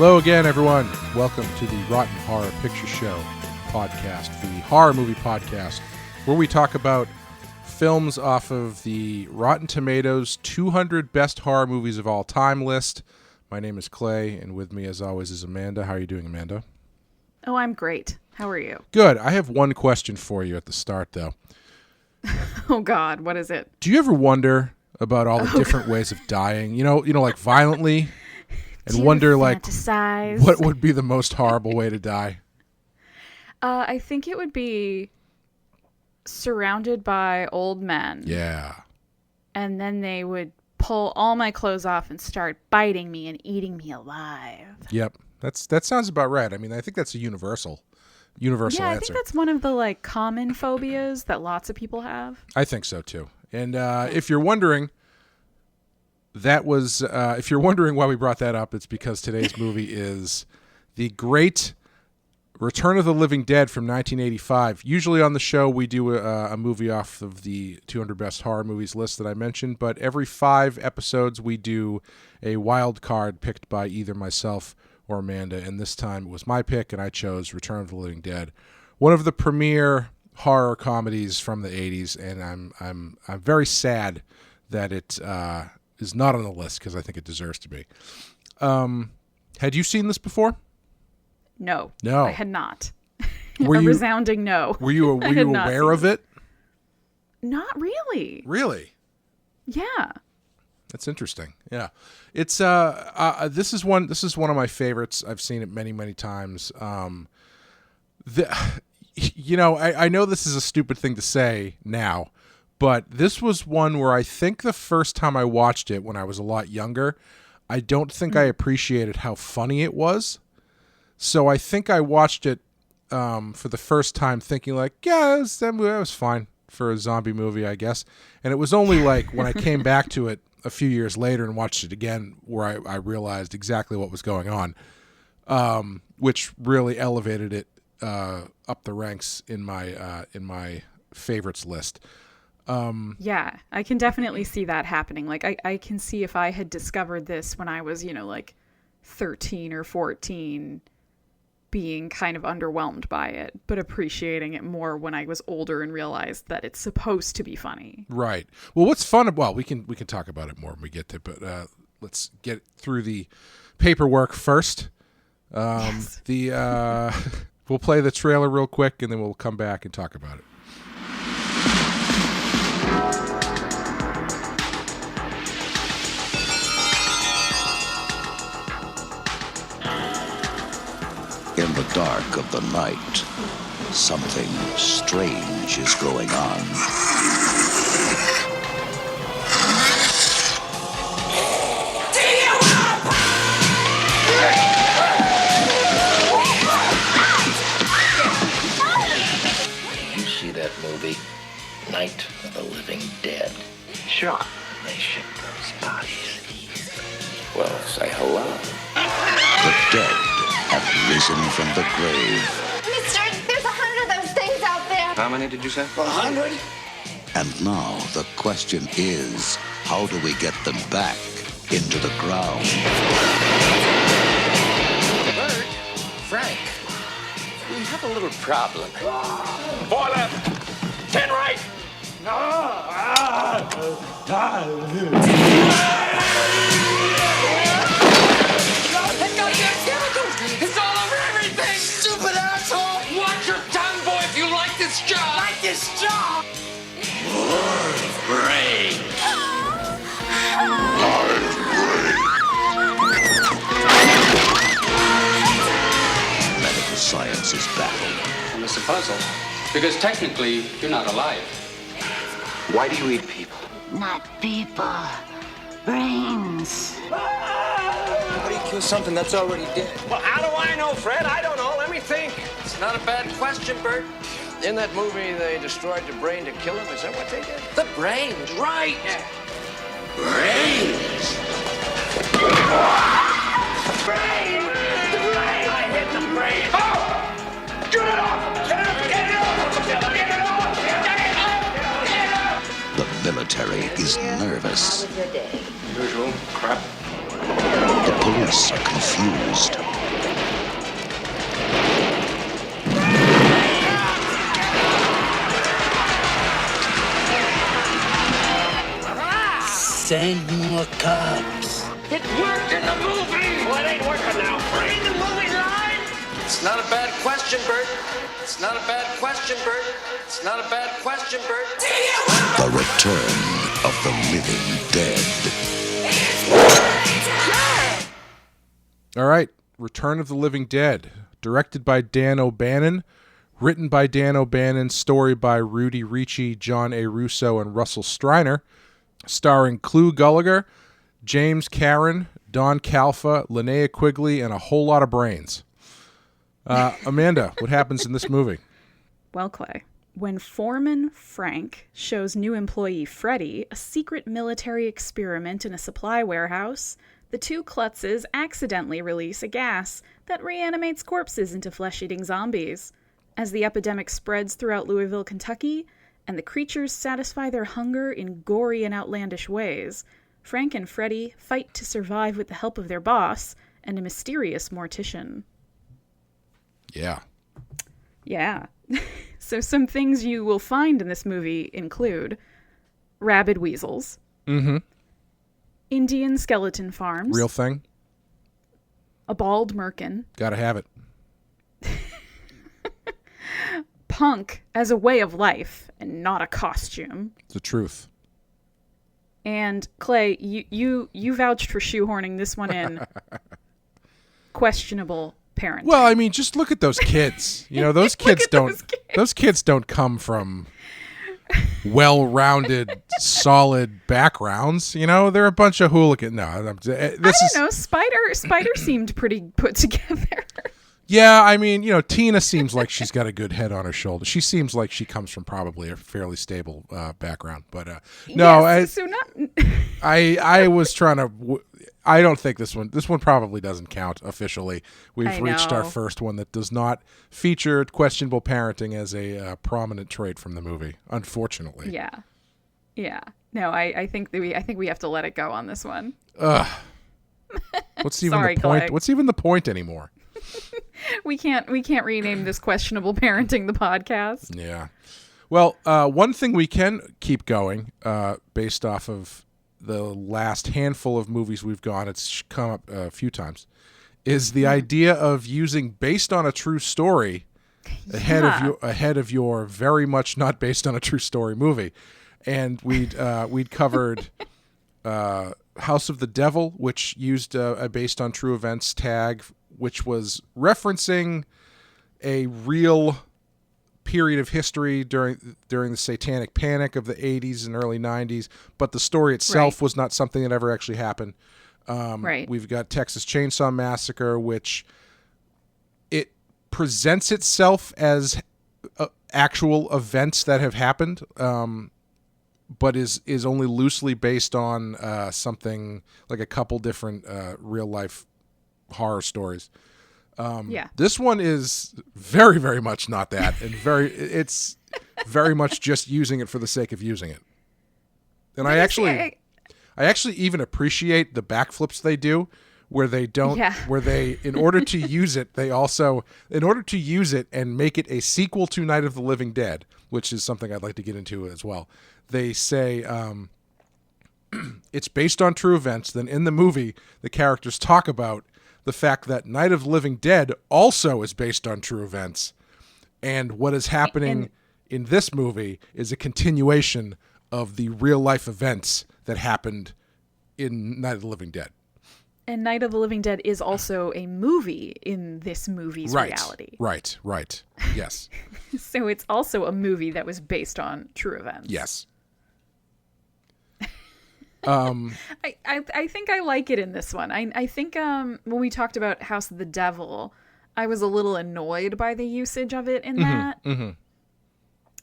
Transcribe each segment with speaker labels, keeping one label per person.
Speaker 1: Hello again, everyone. Welcome to the Rotten Horror Picture Show podcast, the horror movie podcast, where we talk about films off of the Rotten Tomatoes 200 Best Horror Movies of All Time list. My name is Clay, and with me, as always, is Amanda. How are you doing, Amanda?
Speaker 2: Oh, I'm great. How are you?
Speaker 1: Good. I have one question for you at the start, though.
Speaker 2: Oh, God. What is it?
Speaker 1: Do you ever wonder about all the different ways of dying? You know, like violently? And wonder, like, what would be the most horrible way to die?
Speaker 2: I think it would be surrounded by old men.
Speaker 1: Yeah.
Speaker 2: And then they would pull all my clothes off and start biting me and eating me alive.
Speaker 1: Yep. That sounds about right. I mean, I think that's a universal answer.
Speaker 2: I think that's one of the, like, common phobias that lots of people have.
Speaker 1: I think so, too. And if you're wondering... if you're wondering why we brought that up, it's because today's movie is the great Return of the Living Dead from 1985. Usually on the show, we do a movie off of the 200 Best Horror Movies list that I mentioned, but every 5 episodes, we do a wild card picked by either myself or Amanda, and this time it was my pick, and I chose Return of the Living Dead, one of the premier horror comedies from the 80s, and I'm very sad that it is not on the list because I think it deserves to be. Had you seen this before?
Speaker 2: No. I had not. Resounding no.
Speaker 1: Were you aware of it?
Speaker 2: Not really.
Speaker 1: Really?
Speaker 2: Yeah. That's
Speaker 1: interesting. Yeah. It's this is one of my favorites. I've seen it many, many times. I know this is a stupid thing to say now, but this was one where I think the first time I watched it when I was a lot younger, I don't think I appreciated how funny it was. So I think I watched it for the first time thinking like, yeah, that was fine for a zombie movie, I guess. And it was only like when I came back to it a few years later and watched it again where I realized exactly what was going on, which really elevated it up the ranks in my favorites list.
Speaker 2: Yeah, I can definitely see that happening. Like, I can see if I had discovered this when I was, like 13 or 14, being kind of underwhelmed by it, but appreciating it more when I was older and realized that it's supposed to be funny.
Speaker 1: Right. Well, what's fun? Well, we can talk about it more when we get to it, but let's get through the paperwork first.
Speaker 2: Yes.
Speaker 1: We'll play the trailer real quick, and then we'll come back and talk about it.
Speaker 3: In the dark of the night, something strange is going on.
Speaker 4: You see that movie, Night of the Living Dead? Sure. They ship those bodies. Well, say hello.
Speaker 3: The dead have risen from the grave.
Speaker 5: Mister, there's 100 of those things out there.
Speaker 4: How many did you say?
Speaker 5: 100?
Speaker 3: And now the question is, how do we get them back into the ground?
Speaker 4: Bert, Frank, we have a little problem. 4 left, 10 right.
Speaker 6: It's all over everything! Stupid asshole! Watch your tongue, boy, if you like this job! Like this job! Brain!
Speaker 3: Medical science is baffled.
Speaker 7: And it's a puzzle, because technically, you're not alive.
Speaker 4: Why do you eat people?
Speaker 5: Not people. Brains.
Speaker 4: How do you kill something that's already dead?
Speaker 6: Well, how do I know, Fred? I don't know. Let me think.
Speaker 4: It's not a bad question, Bert. In that movie, they destroyed the brain to kill him. Is that what they did?
Speaker 6: The brains, right.
Speaker 4: Brains!
Speaker 6: Brain! The brain! I hit the brain. Oh! Get it off! Get it off! Get it off! Get it off! Get it off!
Speaker 3: The military is nervous.
Speaker 7: Usual crap.
Speaker 3: The police are confused. Send more cops.
Speaker 6: It worked in the movie! Well, it ain't working now. Read the movie line!
Speaker 7: It's not a bad question, Bert. It's not a bad question, Bert. It's not a bad question, Bert.
Speaker 3: The Return of the Living Dead.
Speaker 1: All right, Return of the Living Dead, directed by Dan O'Bannon, written by Dan O'Bannon, story by Rudy Ricci, John A. Russo, and Russell Streiner, starring Clu Gulager, James Karen, Don Calfa, Linnea Quigley, and a whole lot of brains. Amanda, what happens in this movie?
Speaker 2: Well, Clay, when foreman Frank shows new employee Freddy a secret military experiment in a supply warehouse, the two klutzes accidentally release a gas that reanimates corpses into flesh-eating zombies. As the epidemic spreads throughout Louisville, Kentucky, and the creatures satisfy their hunger in gory and outlandish ways, Frank and Freddy fight to survive with the help of their boss and a mysterious mortician.
Speaker 1: Yeah.
Speaker 2: Yeah. So some things you will find in this movie include rabid weasels, Indian skeleton farms,
Speaker 1: Real thing.
Speaker 2: a bald merkin,
Speaker 1: Gotta have it.
Speaker 2: punk as a way of life and not a costume.
Speaker 1: It's the truth.
Speaker 2: And Clay, you vouched for shoehorning this one in. Questionable parenting.
Speaker 1: Well, I mean, just look at those kids. You know, those kids don't. Those kids don't come from well-rounded, solid backgrounds. You know, they're a bunch of hooligans. No,
Speaker 2: I don't know. Spider seemed pretty put together.
Speaker 1: Yeah, I mean, you know, Tina seems like she's got a good head on her shoulder. She seems like she comes from probably a fairly stable background. But no,
Speaker 2: yes, so not.
Speaker 1: I was trying to. I don't think this one probably doesn't count officially. We've reached our first one that does not feature questionable parenting as a prominent trait from the movie, unfortunately.
Speaker 2: Yeah. No, I think we have to let it go on this one.
Speaker 1: What's even
Speaker 2: Sorry,
Speaker 1: the point?
Speaker 2: Clay.
Speaker 1: What's even the point anymore?
Speaker 2: We can't rename this questionable parenting the podcast.
Speaker 1: Yeah. Well, one thing we can keep going based off of the last handful of movies we've gone, it's come up a few times, is the idea of using based on a true story ahead of your very much not based on a true story movie. And we'd covered House of the Devil, which used a based on true events tag, which was referencing a real period of history during the Satanic Panic of the 80s and early 90s, but the story itself was not something that ever actually happened. We've got Texas Chainsaw Massacre, which it presents itself as actual events that have happened, but is only loosely based on something like a couple different real life horror stories. This one is very, very much not that, and it's very much just using it for the sake of using it. And I actually even appreciate the backflips they do, where they don't, where they, in order to use it and make it a sequel to Night of the Living Dead, which is something I'd like to get into as well. They say it's based on true events. Then in the movie, the characters talk about the fact that Night of the Living Dead also is based on true events. And what is happening in this movie is a continuation of the real life events that happened in Night of the Living Dead.
Speaker 2: And Night of the Living Dead is also a movie in this movie's reality.
Speaker 1: Right. Yes.
Speaker 2: So it's also a movie that was based on true events.
Speaker 1: Yes.
Speaker 2: I think I like it in this one. I think when we talked about House of the Devil, I was a little annoyed by the usage of it in that.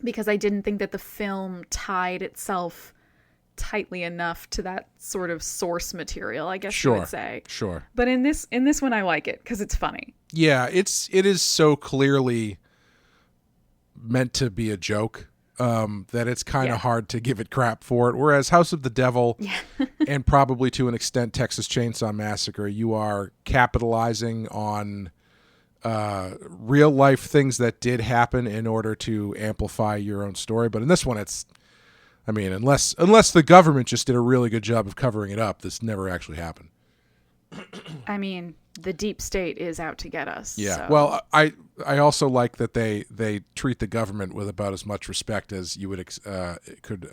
Speaker 2: Because I didn't think that the film tied itself tightly enough to that sort of source material, I guess you would say.
Speaker 1: Sure.
Speaker 2: But in this one I like it because it's funny.
Speaker 1: Yeah, it is so clearly meant to be a joke. That it's kind of hard to give it crap for it. Whereas House of the Devil and probably to an extent Texas Chainsaw Massacre, you are capitalizing on real life things that did happen in order to amplify your own story. But in this one, I mean, unless the government just did a really good job of covering it up, this never actually happened.
Speaker 2: I mean, the deep state is out to get us.
Speaker 1: Yeah.
Speaker 2: So.
Speaker 1: Well, I also like that they treat the government with about as much respect as you would could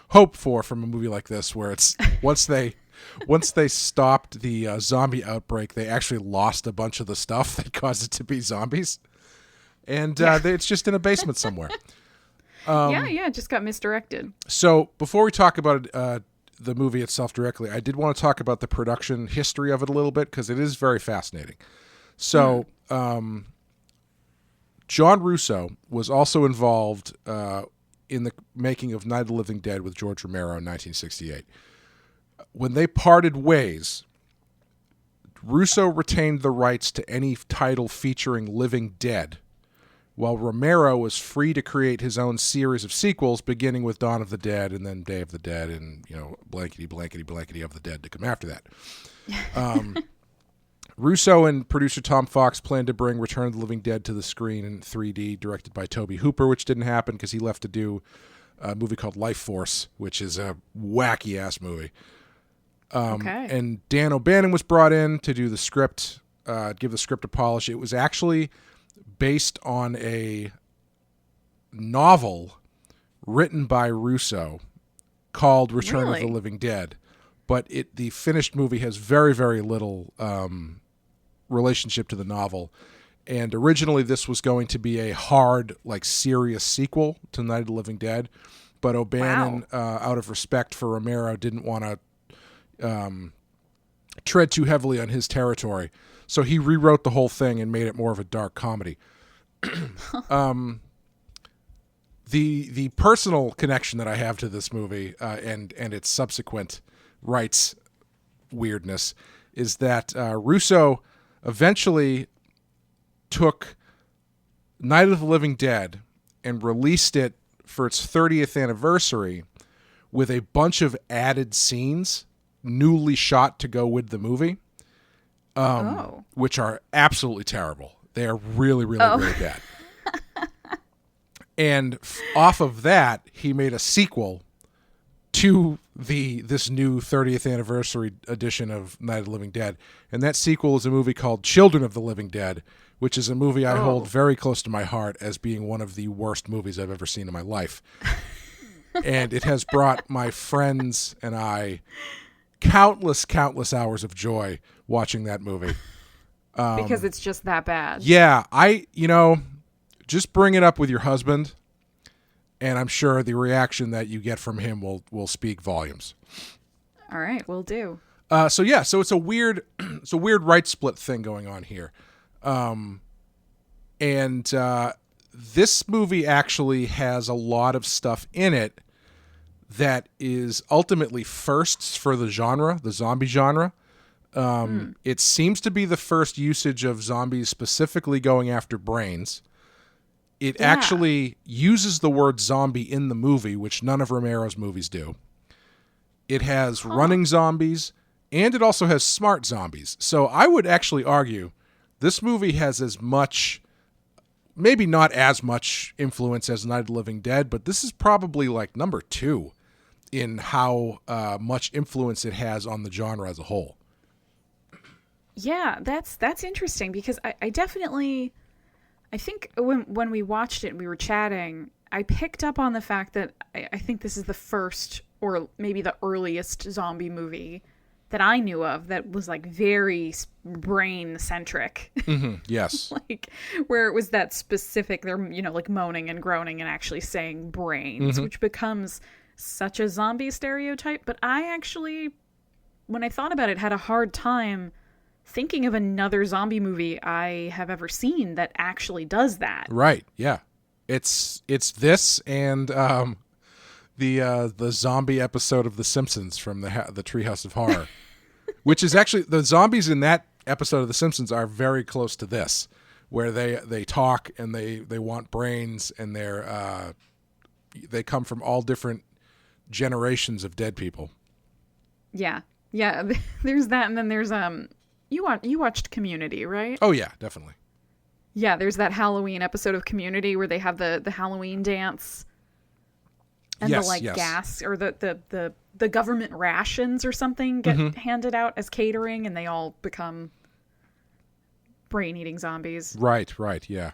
Speaker 1: hope for from a movie like this, where it's once they stopped the zombie outbreak, they actually lost a bunch of the stuff that caused it to be zombies, and it's just in a basement somewhere.
Speaker 2: It just got misdirected.
Speaker 1: So before we talk about the movie itself directly, I did want to talk about the production history of it a little bit, because it is very fascinating. So John Russo was also involved in the making of Night of the Living Dead with George Romero in 1968. When they parted ways, Russo retained the rights to any title featuring living dead, while Romero was free to create his own series of sequels, beginning with Dawn of the Dead and then Day of the Dead and, blankety, blankety, blankety of the Dead to come after that. Russo and producer Tom Fox planned to bring Return of the Living Dead to the screen in 3D, directed by Tobe Hooper, which didn't happen because he left to do a movie called Life Force, which is a wacky-ass movie. And Dan O'Bannon was brought in to do the script, give the script a polish. It was actually based on a novel written by Russo called Return of the Living Dead, but the finished movie has very, very little relationship to the novel. And originally this was going to be a hard, serious sequel to Night of the Living Dead, but O'Bannon, out of respect for Romero, didn't want to tread too heavily on his territory. So he rewrote the whole thing and made it more of a dark comedy. The personal connection that I have to this movie and its subsequent rights weirdness is that Russo eventually took Night of the Living Dead and released it for its 30th anniversary with a bunch of added scenes newly shot to go with the movie. Which are absolutely terrible. They are really, really, really bad. And off of that, he made a sequel to this new 30th anniversary edition of Night of the Living Dead. And that sequel is a movie called Children of the Living Dead, which is a movie I hold very close to my heart as being one of the worst movies I've ever seen in my life. And it has brought my friends and I countless hours of joy watching that movie.
Speaker 2: Because it's just that bad.
Speaker 1: Yeah, just bring it up with your husband, and I'm sure the reaction that you get from him will speak volumes.
Speaker 2: All right, will do.
Speaker 1: So it's a weird right split thing going on here. And this movie actually has a lot of stuff in it that is ultimately firsts for the genre, the zombie genre. It seems to be the first usage of zombies specifically going after brains. It actually uses the word zombie in the movie, which none of Romero's movies do. It has running zombies, and it also has smart zombies. So I would actually argue this movie has as much, maybe not as much influence as Night of the Living Dead, but this is probably number 2 in how much influence it has on the genre as a whole.
Speaker 2: Yeah, that's interesting, because I definitely, I think when we watched it and we were chatting, I picked up on the fact that I think this is the first or maybe the earliest zombie movie that I knew of that was very brain centric.
Speaker 1: Mm-hmm, yes.
Speaker 2: Where it was that specific, they're, moaning and groaning and actually saying brains, which becomes such a zombie stereotype. But I actually, when I thought about it, had a hard time thinking of another zombie movie I have ever seen that actually does that.
Speaker 1: Right. Yeah. It's this and the zombie episode of The Simpsons from the Treehouse of Horror, which is actually, the zombies in that episode of The Simpsons are very close to this, where they talk and they want brains, and they come from all different generations of dead people.
Speaker 2: Yeah. There's that, and then there's you watched Community, right?
Speaker 1: Oh yeah, definitely.
Speaker 2: Yeah, there's that Halloween episode of Community where they have the Halloween dance. And
Speaker 1: yes,
Speaker 2: the like
Speaker 1: yes.
Speaker 2: gas or the government rations or something get handed out as catering, and they all become brain-eating zombies.
Speaker 1: Right, yeah.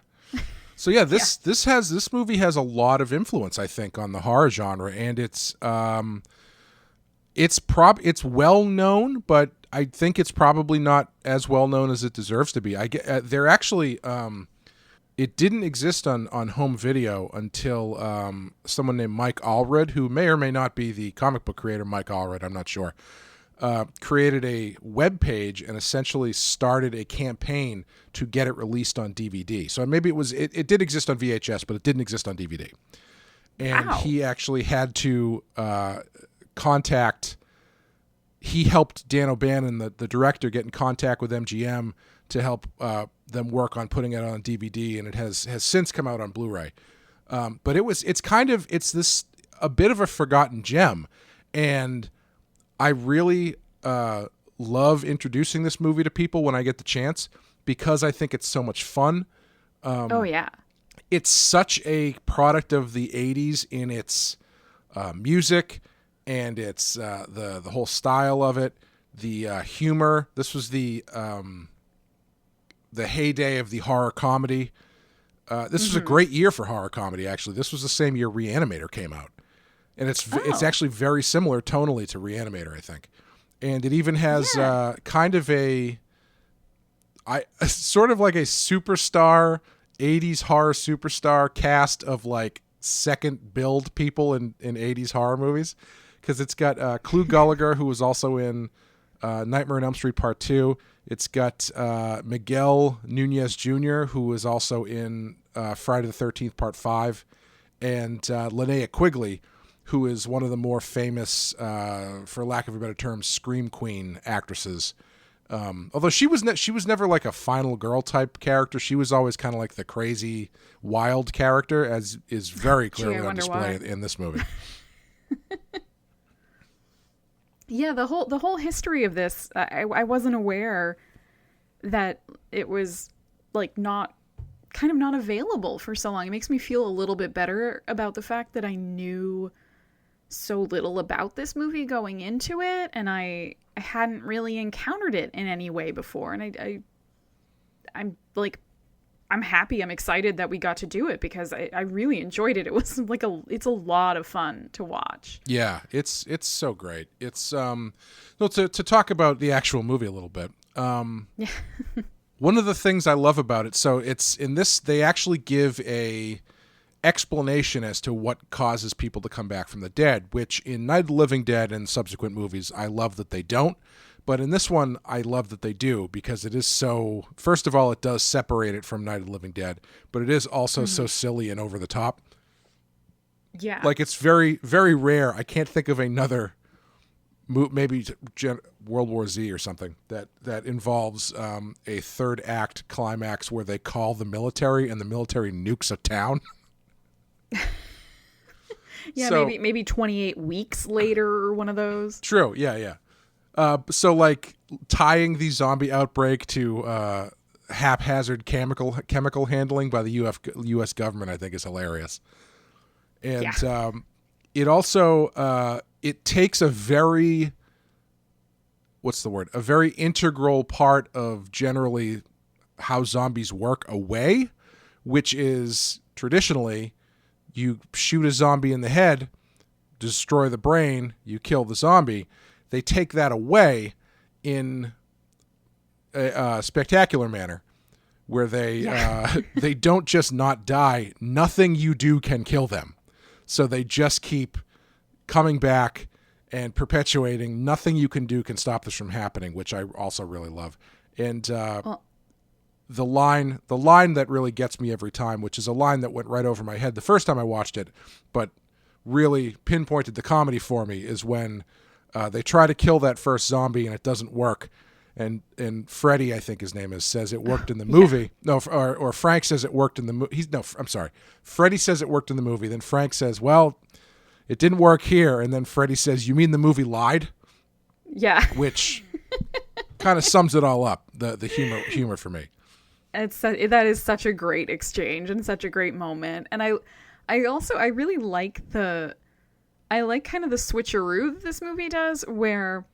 Speaker 1: So yeah, this movie has a lot of influence, I think, on the horror genre, and it's well known, but I think it's probably not as well known as it deserves to be. They're actually it didn't exist on home video until someone named Mike Allred, who may or may not be the comic book creator Mike Allred, I'm not sure, created a web page and essentially started a campaign to get it released on DVD. So maybe it did exist on VHS, but it didn't exist on DVD. And
Speaker 2: Wow.
Speaker 1: he actually had to he helped Dan O'Bannon, the director, get in contact with MGM to help them work on putting it on DVD, and it has since come out on Blu-ray. But it's this a bit of a forgotten gem, and I really love introducing this movie to people when I get the chance because I think it's so much fun.
Speaker 2: Oh yeah.
Speaker 1: It's such a product of the 80s in its music and its the whole style of it, the humor. This was the heyday of the horror comedy. This was a great year for horror comedy, actually. This was the same year Re-Animator came out. And it's actually very similar tonally to Re-Animator, I think. And it even has kind of sort of like a superstar, 80s horror superstar cast of like second build people in 80s horror movies. Because it's got Clu Gulager, who was also in Nightmare on Elm Street Part 2. It's got Miguel Nunez Jr., who was also in Friday the 13th Part 5. And Linnea Quigley, who is one of the more famous, for lack of a better term, scream queen actresses. Although she was never like a final girl type character. She was always kind of like the crazy, wild character, as is very clearly on display in this movie.
Speaker 2: Yeah, the whole history of this, I wasn't aware that it was like not available for so long. It makes me feel a little bit better about the fact that I knew so little about this movie going into it, and I hadn't really encountered it in any way before. And I'm happy, I'm excited that we got to do it because I really enjoyed it. It was like it's a lot of fun to watch.
Speaker 1: Yeah, it's so great. It's to talk about the actual movie a little bit.
Speaker 2: Yeah.
Speaker 1: One of the things I love about it, so it's in this, they actually give a explanation as to what causes people to come back from the dead, which in Night of the Living Dead and subsequent movies, I love that they don't. But in this one, I love that they do because it is so, first of all, it does separate it from Night of the Living Dead, but it is also so silly and over the top.
Speaker 2: Yeah.
Speaker 1: Like it's very, very rare. I can't think of another maybe World War Z or something that involves a third act climax where they call the military and the military nukes a town.
Speaker 2: Yeah,
Speaker 1: so,
Speaker 2: maybe 28 weeks later or one of those.
Speaker 1: True. Yeah. So like tying the zombie outbreak to haphazard chemical handling by the U.S. government, I think is hilarious. And it also it takes a very integral part of generally how zombies work away, which is traditionally you shoot a zombie in the head, destroy the brain, you kill the zombie. They take that away in a spectacular manner where they don't just not die. Nothing you do can kill them. So they just keep coming back and perpetuating. Nothing you can do can stop this from happening, which I also really love. And the line that really gets me every time, which is a line that went right over my head the first time I watched it, but really pinpointed the comedy for me, is when they try to kill that first zombie and it doesn't work. And Freddy, I think his name is, says it worked in the movie. No, or Frank says it worked in the movie. I'm sorry. Freddy says it worked in the movie. Then Frank says, well, it didn't work here. And then Freddy says, you mean the movie lied?
Speaker 2: Yeah.
Speaker 1: Which kind of sums it all up, the humor for me.
Speaker 2: That is such a great exchange and such a great moment. And I really like the I like kind of the switcheroo that this movie does, where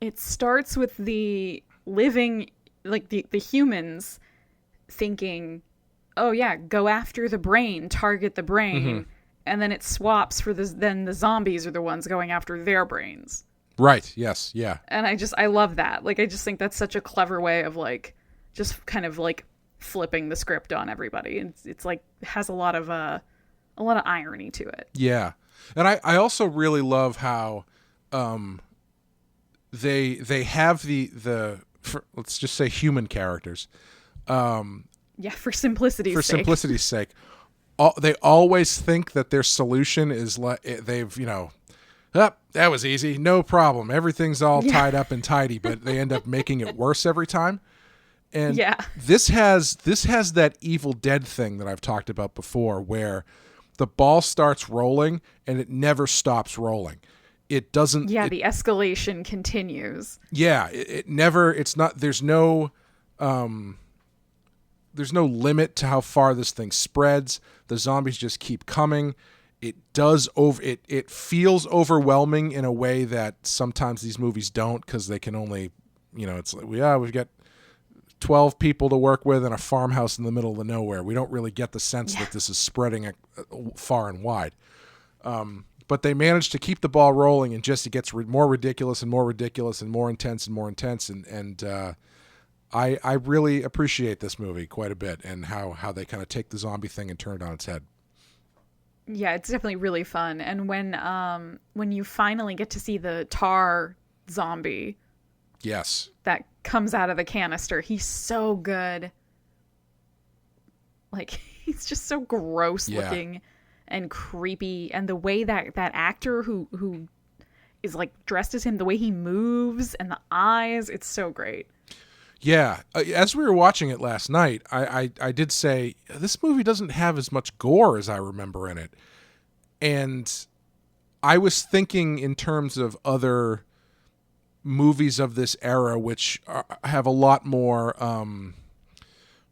Speaker 2: it starts with the living, like the humans thinking, oh yeah, go after the brain, target the brain, and then it swaps for then the zombies are the ones going after their brains.
Speaker 1: Right. Yes. Yeah.
Speaker 2: And I love that. Like, I just think that's such a clever way of like, just kind of like flipping the script on everybody. It's like, has a lot of irony to it.
Speaker 1: Yeah. And I also really love how they have let's just say human characters.
Speaker 2: For simplicity's
Speaker 1: sake. They always think that their solution is that was easy, no problem. Everything's all tied up and tidy, but they end up making it worse every time. And this has that Evil Dead thing that I've talked about before, where the ball starts rolling and it never stops rolling. It doesn't. Yeah,
Speaker 2: the escalation continues.
Speaker 1: Yeah, it never. It's not. There's no limit to how far this thing spreads. The zombies just keep coming. It feels overwhelming in a way that sometimes these movies don't, because they can only, it's like, we've got 12 people to work with in a farmhouse in the middle of nowhere. We don't really get the sense that this is spreading far and wide. But they managed to keep the ball rolling, and just it gets more ridiculous and more ridiculous and more intense and more intense. And I really appreciate this movie quite a bit, and how they kind of take the zombie thing and turn it on its head.
Speaker 2: Yeah, it's definitely really fun. And when you finally get to see the tar zombie,
Speaker 1: yes,
Speaker 2: that comes out of the canister, he's so good. Like, he's just so gross looking and creepy, and the way that actor who is like dressed as him, the way he moves and the eyes, it's so great.
Speaker 1: Yeah, as we were watching it last night, I did say, this movie doesn't have as much gore as I remember in it. And I was thinking in terms of other movies of this era, which have a lot more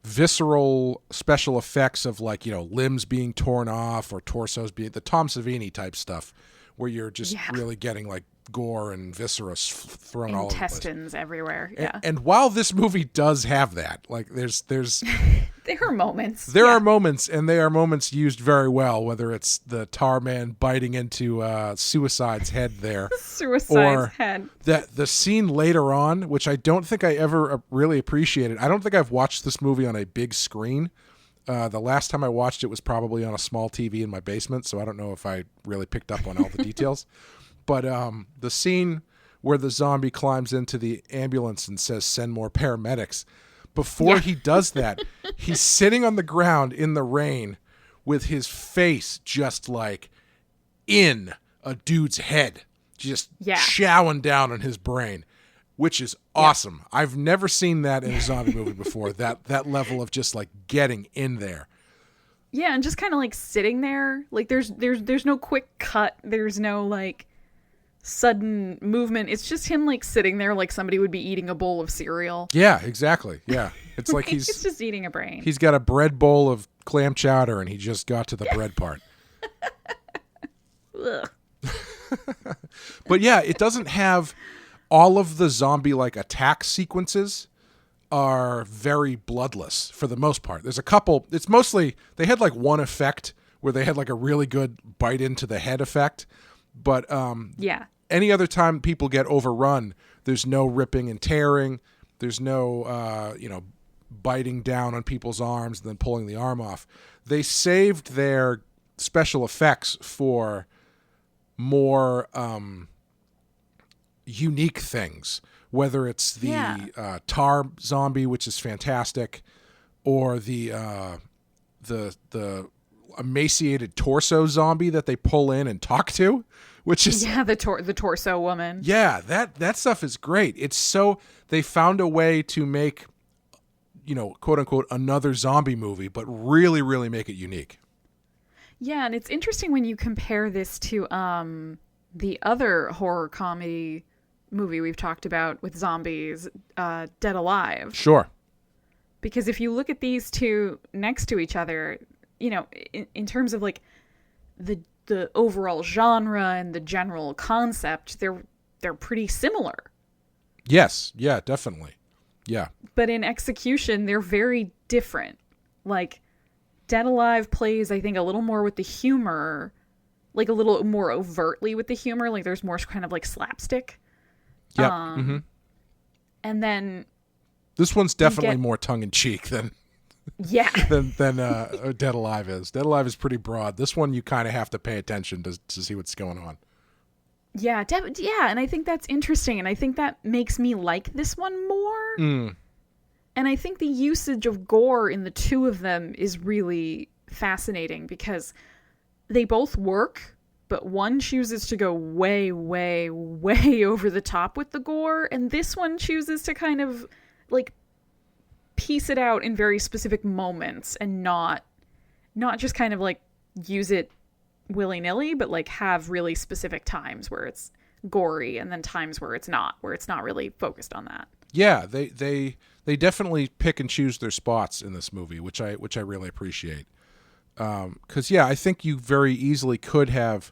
Speaker 1: visceral special effects of, like, limbs being torn off or torsos being, the Tom Savini type stuff, where you're just really getting like gore and viscera thrown all over the place.
Speaker 2: Intestines everywhere.
Speaker 1: And while this movie does have that, like, there's
Speaker 2: there are moments.
Speaker 1: There are moments, and they are moments used very well, whether it's the tar man biting into Suicide's head there.
Speaker 2: Suicide's head.
Speaker 1: The scene later on, which I don't think I ever really appreciated. I don't think I've watched this movie on a big screen. The last time I watched it was probably on a small TV in my basement, so I don't know if I really picked up on all the details. But the scene where the zombie climbs into the ambulance and says, "Send more paramedics," before he does that, he's sitting on the ground in the rain with his face just like in a dude's head, just chowing down on his brain, which is awesome. I've never seen that in a zombie movie before, that level of just like getting in there.
Speaker 2: Yeah, and just kind of like sitting there. Like, there's no quick cut. There's no like sudden movement. It's just him like sitting there like somebody would be eating a bowl of cereal.
Speaker 1: Yeah, exactly. Yeah. It's like
Speaker 2: he's just eating a brain.
Speaker 1: He's got a bread bowl of clam chowder and he just got to the bread part. But yeah, it doesn't have all of the zombie like attack sequences are very bloodless for the most part. There's a couple, it's mostly, they had like one effect where they had like a really good bite into the head effect. But any other time people get overrun, there's no ripping and tearing. There's no, biting down on people's arms and then pulling the arm off. They saved their special effects for more unique things, whether it's the tar zombie, which is fantastic, or the emaciated torso zombie that they pull in and talk to, which is
Speaker 2: the torso woman.
Speaker 1: Yeah, that stuff is great. It's so, they found a way to make, quote unquote, another zombie movie, but really, really make it unique.
Speaker 2: Yeah, and it's interesting when you compare this to the other horror comedy movie we've talked about with zombies, Dead Alive.
Speaker 1: Sure.
Speaker 2: Because if you look at these two next to each other, in terms of like the the overall genre and the general concept, they're pretty similar.
Speaker 1: Yes, yeah, definitely. Yeah.
Speaker 2: But in execution, they're very different. Like, Dead Alive plays, I think, a little more with the humor, like a little more overtly with the humor. Like, there's more kind of like slapstick.
Speaker 1: Yeah.
Speaker 2: And then
Speaker 1: this one's definitely more tongue-in-cheek than than Dead Alive is. Dead Alive is pretty broad. This one you kind of have to pay attention to see what's going on.
Speaker 2: Yeah, and I think that's interesting, and I think that makes me like this one more. And I think the usage of gore in the two of them is really fascinating because they both work, but one chooses to go way, way, way over the top with the gore, and this one chooses to kind of, like, piece it out in very specific moments and not just kind of, like, use it willy-nilly, but, like, have really specific times where it's gory and then times where it's not really focused on that.
Speaker 1: Yeah, they definitely pick and choose their spots in this movie, which I really appreciate. Because I think you very easily could have,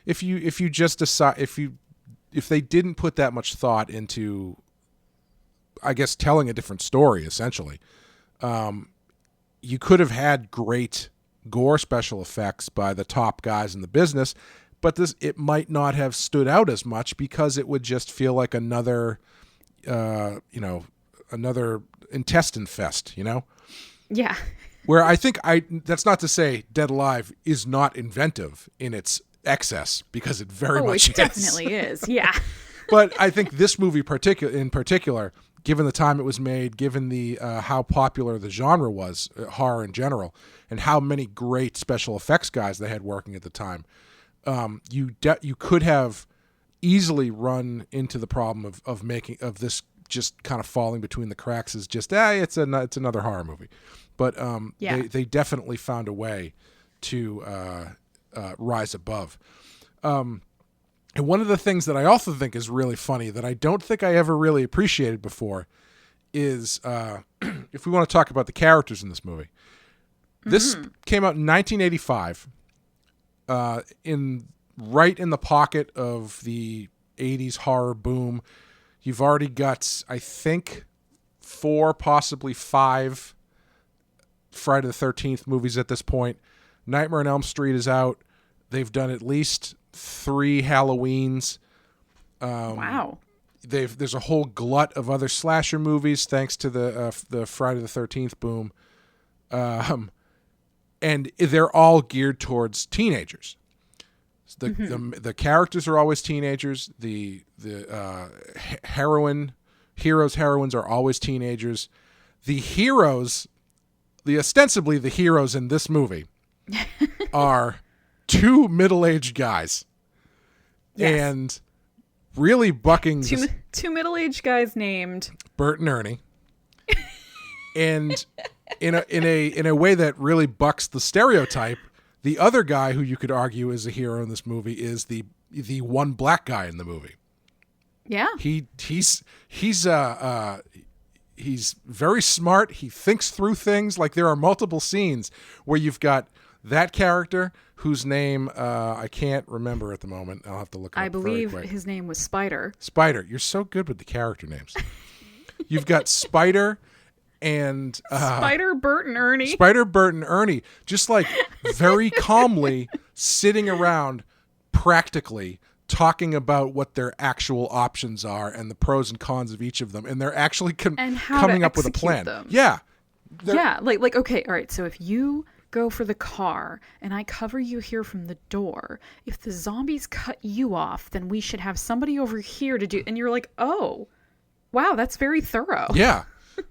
Speaker 1: if you just decide, if they didn't put that much thought into, I guess, telling a different story, essentially, you could have had great gore special effects by the top guys in the business, but it might not have stood out as much because it would just feel like another intestine fest,
Speaker 2: Yeah.
Speaker 1: Where I think that's not to say Dead Alive is not inventive in its excess, because it very much
Speaker 2: it definitely is. Yeah.
Speaker 1: But I think this movie in particular, given the time it was made, given the how popular the genre was, horror in general, and how many great special effects guys they had working at the time, you could have easily run into the problem of this just kind of falling between the cracks as just it's another horror movie. But they definitely found a way to rise above. And one of the things that I also think is really funny that I don't think I ever really appreciated before is if we want to talk about the characters in this movie. This came out in 1985, right in the pocket of the 80s horror boom. You've already got, I think, 4, possibly 5 Friday the 13th movies at this point. Nightmare on Elm Street is out. They've done at least 3 Halloweens.
Speaker 2: Wow.
Speaker 1: There's a whole glut of other slasher movies thanks to the Friday the 13th boom. And they're all geared towards teenagers. The characters are always teenagers. The heroines are always teenagers. The heroes, ostensibly the heroes in this movie, are 2 middle-aged guys.
Speaker 2: Yes.
Speaker 1: And really bucking
Speaker 2: two middle-aged guys named
Speaker 1: Bert and Ernie. And in a way that really bucks the stereotype, the other guy who you could argue is a hero in this movie is the one black guy in the movie.
Speaker 2: Yeah.
Speaker 1: He's very smart. He thinks through things. Like, there are multiple scenes where you've got that character whose name I can't remember at the moment. I'll have to look it up.
Speaker 2: I believe
Speaker 1: very quick.
Speaker 2: his name was Spider.
Speaker 1: Spider. You're so good with the character names. You've got Spider and
Speaker 2: Spider, Bert, and Ernie.
Speaker 1: Spider, Bert, and Ernie, just like very calmly sitting around, practically talking about what their actual options are and the pros and cons of each of them, and they're actually coming up with a plan.
Speaker 2: Them.
Speaker 1: Yeah.
Speaker 2: Yeah, like okay, all right. So if you go for the car and I cover you here from the door, if the zombies cut you off, then we should have somebody over here to do. And you're like, oh, wow, that's very thorough.
Speaker 1: Yeah.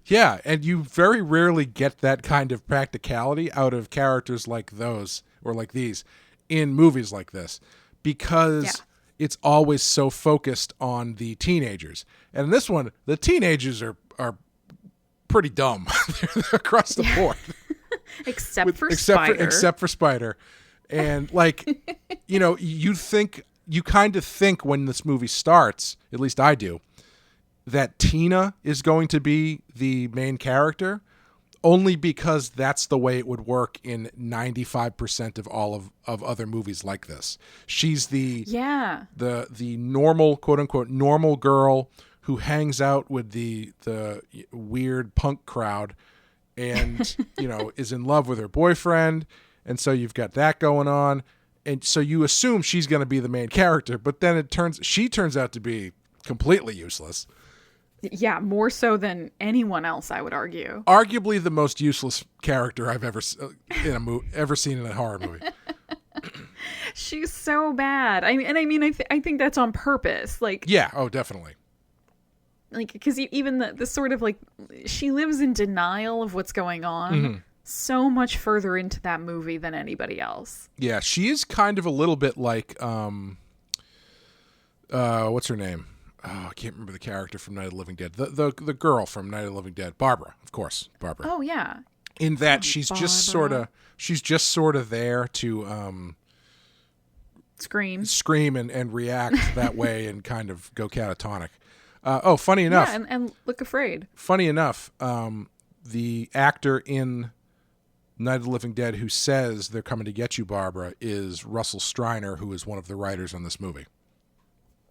Speaker 1: Yeah, and you very rarely get that kind of practicality out of characters like those or like these in movies like this, because it's always so focused on the teenagers. And in this one, the teenagers are pretty dumb across the board.
Speaker 2: Except for Spider.
Speaker 1: And like, you kind of think when this movie starts, at least I do, that Tina is going to be the main character, only because that's the way it would work in 95% of all of other movies like this. She's the normal, quote unquote, normal girl who hangs out with the weird punk crowd and, is in love with her boyfriend. And so you've got that going on. And so you assume she's going to be the main character, but then she turns out to be completely useless.
Speaker 2: Yeah, more so than anyone else, I would argue.
Speaker 1: Arguably the most useless character I've ever seen in a horror movie.
Speaker 2: She's so bad. I think that's on purpose. Like,
Speaker 1: yeah, oh, definitely.
Speaker 2: Like, because even the sort of like, she lives in denial of what's going on so much further into that movie than anybody else.
Speaker 1: Yeah, she is kind of a little bit like, what's her name? Oh, I can't remember the character from Night of the Living Dead. The girl from Night of the Living Dead, Barbara, of course, Barbara.
Speaker 2: Oh yeah.
Speaker 1: In that she's just sort of there to scream and react that way and kind of go catatonic. Funny enough.
Speaker 2: Yeah, and look afraid.
Speaker 1: Funny enough, the actor in Night of the Living Dead who says they're coming to get you, Barbara, is Russell Streiner, who is one of the writers on this movie.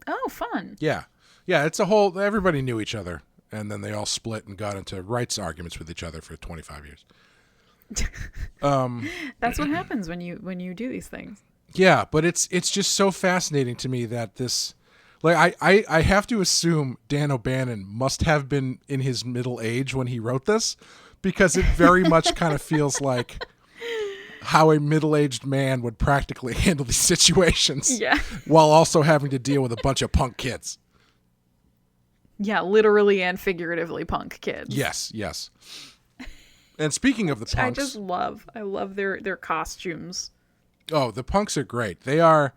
Speaker 2: Oh, fun.
Speaker 1: Yeah. Yeah, it's a whole... Everybody knew each other, and then they all split and got into rights arguments with each other for 25 years.
Speaker 2: That's what happens when you do these things.
Speaker 1: Yeah, but it's just so fascinating to me that this... Like, I have to assume Dan O'Bannon must have been in his middle age when he wrote this, because it very much kind of feels like how a middle-aged man would practically handle these situations while also having to deal with a bunch of punk kids.
Speaker 2: Yeah, literally and figuratively punk kids.
Speaker 1: Yes. And speaking of the punks...
Speaker 2: I love their costumes.
Speaker 1: Oh, the punks are great. They are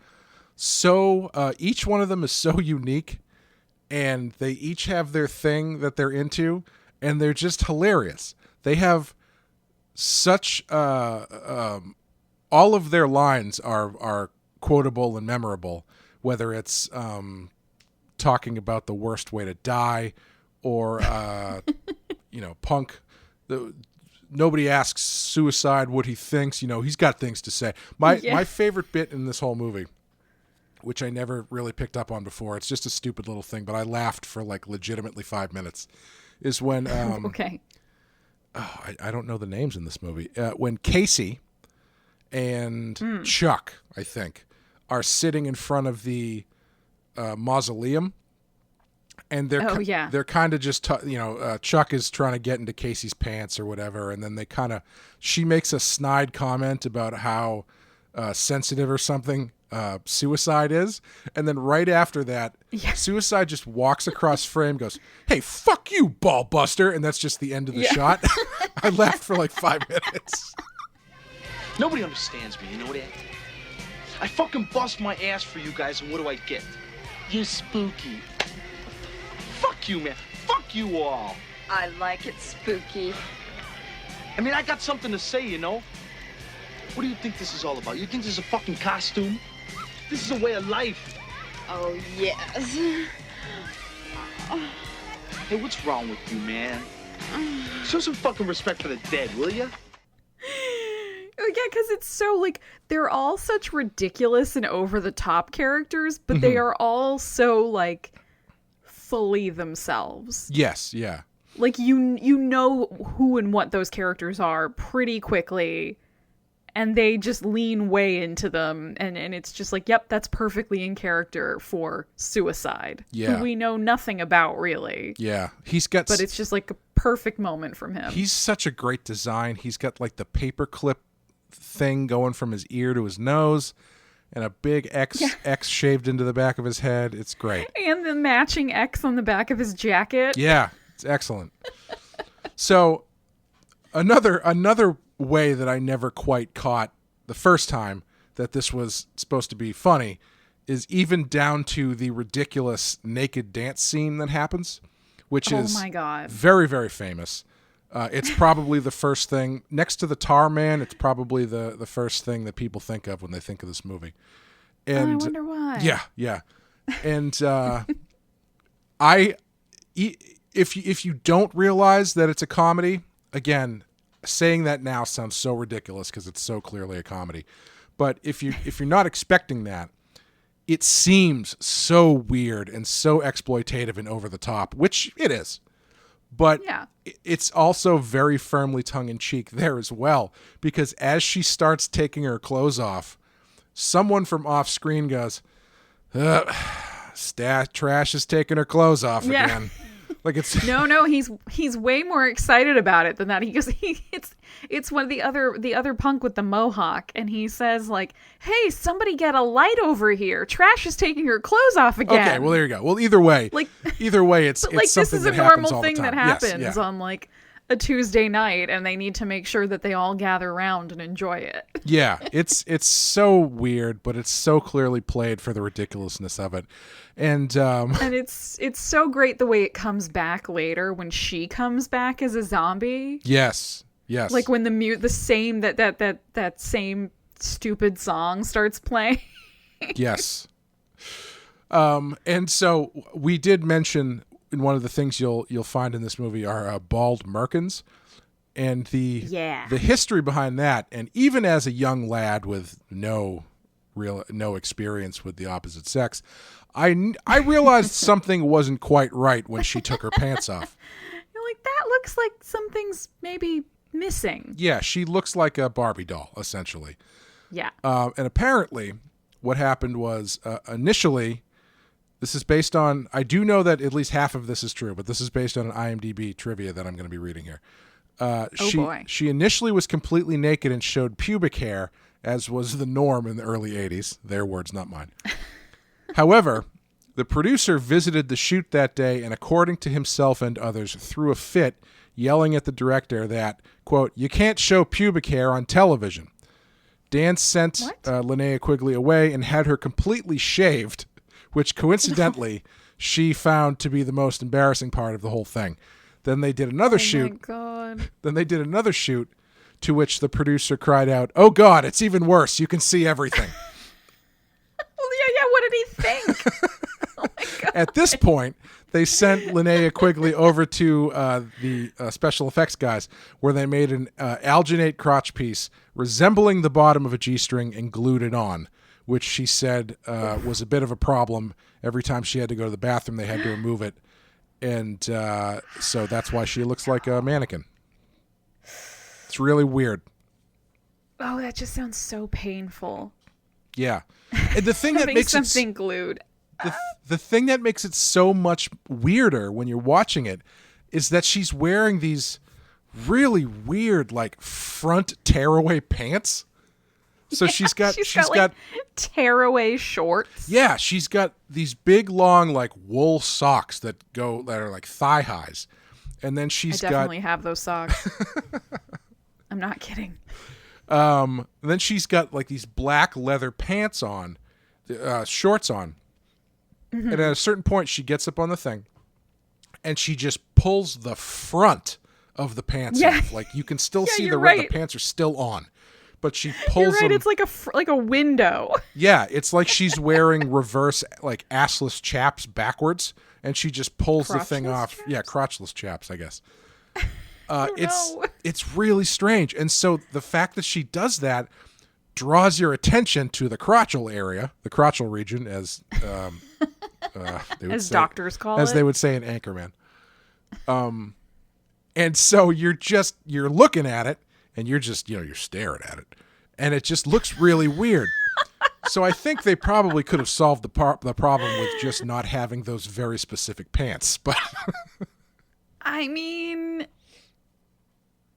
Speaker 1: so... each one of them is so unique, and they each have their thing that they're into, and they're just hilarious. They have such... all of their lines are quotable and memorable, whether it's... talking about the worst way to die, or punk. Nobody asks suicide what he thinks. He's got things to say. My favorite bit in this whole movie, which I never really picked up on before, it's just a stupid little thing, but I laughed for like legitimately 5 minutes, is when
Speaker 2: okay.
Speaker 1: Oh, I don't know the names in this movie. When Casey and Chuck, I think, are sitting in front of the mausoleum, and they're kind of just Chuck is trying to get into Casey's pants or whatever, and then she makes a snide comment about how sensitive or something suicide is, and then right after that suicide just walks across frame, goes, "Hey, fuck you, ball buster," and that's just the end of the shot. I laughed for like 5 minutes.
Speaker 8: Nobody understands me, you know that? I fucking bust my ass for you guys, and what do I get? You're spooky. Fuck you, man. Fuck you all.
Speaker 5: I like it spooky.
Speaker 8: I mean, I got something to say, you know? What do you think this is all about? You think this is a fucking costume? This is a way of life.
Speaker 5: Oh, yes.
Speaker 8: Hey, what's wrong with you, man? Show some fucking respect for the dead, will ya?
Speaker 2: Yeah, because it's so, like, they're all such ridiculous and over-the-top characters, but they are all so, like, fully themselves.
Speaker 1: Yes, yeah.
Speaker 2: Like, you know who and what those characters are pretty quickly, and they just lean way into them, and it's just like, yep, that's perfectly in character for Suicide.
Speaker 1: Yeah.
Speaker 2: Who we know nothing about, really.
Speaker 1: Yeah.
Speaker 2: But it's just, like, a perfect moment from him.
Speaker 1: He's such a great design. He's got, like, the paperclip thing going from his ear to his nose, and a big X shaved into the back of his head. It's great.
Speaker 2: And the matching X on the back of his jacket.
Speaker 1: Yeah, it's excellent. So another way that I never quite caught the first time that this was supposed to be funny is even down to the ridiculous naked dance scene that happens, which is
Speaker 2: my God.
Speaker 1: very, very famous. It's probably the first thing, next to the Tar Man, it's probably the first thing that people think of when they think of this movie. And
Speaker 2: I wonder why.
Speaker 1: Yeah. And if you don't realize that it's a comedy, again, saying that now sounds so ridiculous because it's so clearly a comedy. But if you're not expecting that, it seems so weird and so exploitative and over the top, which it is. But it's also very firmly tongue-in-cheek there as well, because as she starts taking her clothes off, someone from off-screen goes, Trash is taking her clothes off again. Like it's
Speaker 2: no, he's way more excited about it than that. He goes, it's one of the other punk with the mohawk, and he says like, "Hey, somebody get a light over here. Trash is taking her clothes off again."
Speaker 1: Okay, well there you go. Well, either way, it's
Speaker 2: like
Speaker 1: it's
Speaker 2: this
Speaker 1: something
Speaker 2: is a
Speaker 1: that happens
Speaker 2: normal
Speaker 1: all the
Speaker 2: thing
Speaker 1: time.
Speaker 2: that happens
Speaker 1: Yes,
Speaker 2: on like a Tuesday night, and they need to make sure that they all gather around and enjoy it.
Speaker 1: Yeah, it's so weird, but it's so clearly played for the ridiculousness of it. And
Speaker 2: it's so great the way it comes back later when she comes back as a zombie.
Speaker 1: Yes.
Speaker 2: Like when the same that same stupid song starts playing.
Speaker 1: Yes. And so we did mention in one of the things you'll find in this movie are bald merkins, and the history behind that. And even as a young lad with no experience with the opposite sex, I realized something wasn't quite right when she took her pants off.
Speaker 2: You're like, that looks like something's maybe missing.
Speaker 1: Yeah, she looks like a Barbie doll, essentially.
Speaker 2: Yeah.
Speaker 1: And apparently what happened was initially, this is based on, I do know that at least half of this is true, but this is based on an IMDb trivia that I'm going to be reading here.
Speaker 2: Boy.
Speaker 1: She initially was completely naked and showed pubic hair, as was the norm in the early 80s. Their words, not mine. However, the producer visited the shoot that day and, according to himself and others, threw a fit, yelling at the director that, quote, "You can't show pubic hair on television." Dan sent Linnea Quigley away and had her completely shaved, which coincidentally she found to be the most embarrassing part of the whole thing. Then they did another shoot.
Speaker 2: Oh my God.
Speaker 1: Then they did another shoot, to which the producer cried out, "Oh God, it's even worse. You can see everything."
Speaker 2: Well, yeah. What did he think? Oh my God.
Speaker 1: At this point, they sent Linnea Quigley over to the special effects guys, where they made an alginate crotch piece resembling the bottom of a G-string and glued it on, which she said was a bit of a problem. Every time she had to go to the bathroom, they had to remove it. And so that's why she looks like a mannequin. It's really weird.
Speaker 2: Oh, that just sounds so painful.
Speaker 1: Yeah. And the thing that makes
Speaker 2: something glued.
Speaker 1: The thing that makes it so much weirder when you're watching it is that she's wearing these really weird, like, front tearaway pants. So she's got
Speaker 2: like tearaway shorts.
Speaker 1: Yeah, she's got these big long like wool socks that are like thigh highs. And then I
Speaker 2: definitely have those socks. I'm not kidding.
Speaker 1: And then she's got like these black leather pants on, shorts on. Mm-hmm. And at a certain point she gets up on the thing and she just pulls the front of the pants off. Like you can still see the pants are still on. But she pulls them.
Speaker 2: It's like a window. Yeah,
Speaker 1: it's like she's wearing reverse like assless chaps backwards, and she just pulls the thing off. Chaps? Yeah, crotchless chaps, I guess. It's really strange, and so the fact that she does that draws your attention to the crotchal area, the crotchal region, as they would say,
Speaker 2: doctors call
Speaker 1: as
Speaker 2: it,
Speaker 1: they would say in Anchorman. And so you're looking at it. And you're just, you're staring at it. And it just looks really weird. So I think they probably could have solved the problem with just not having those very specific pants. But
Speaker 2: I mean,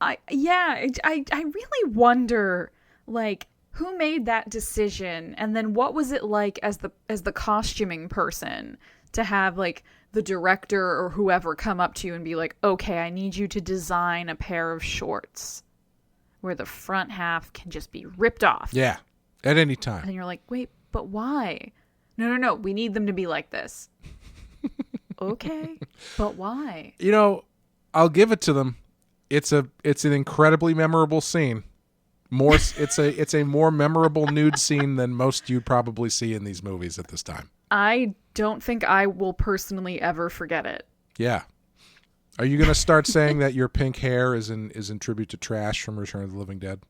Speaker 2: I really wonder, like, who made that decision? And then what was it like as the costuming person to have, like, the director or whoever come up to you and be like, okay, I need you to design a pair of shorts where the front half can just be ripped off.
Speaker 1: Yeah, at any time.
Speaker 2: And you're like, wait, but why? No, we need them to be like this. Okay, but why?
Speaker 1: I'll give it to them. It's an incredibly memorable scene. It's a more memorable nude scene than most you'd probably see in these movies at this time.
Speaker 2: I don't think I will personally ever forget it.
Speaker 1: Yeah. Are you going to start saying that your pink hair is in tribute to Trash from Return of the Living Dead?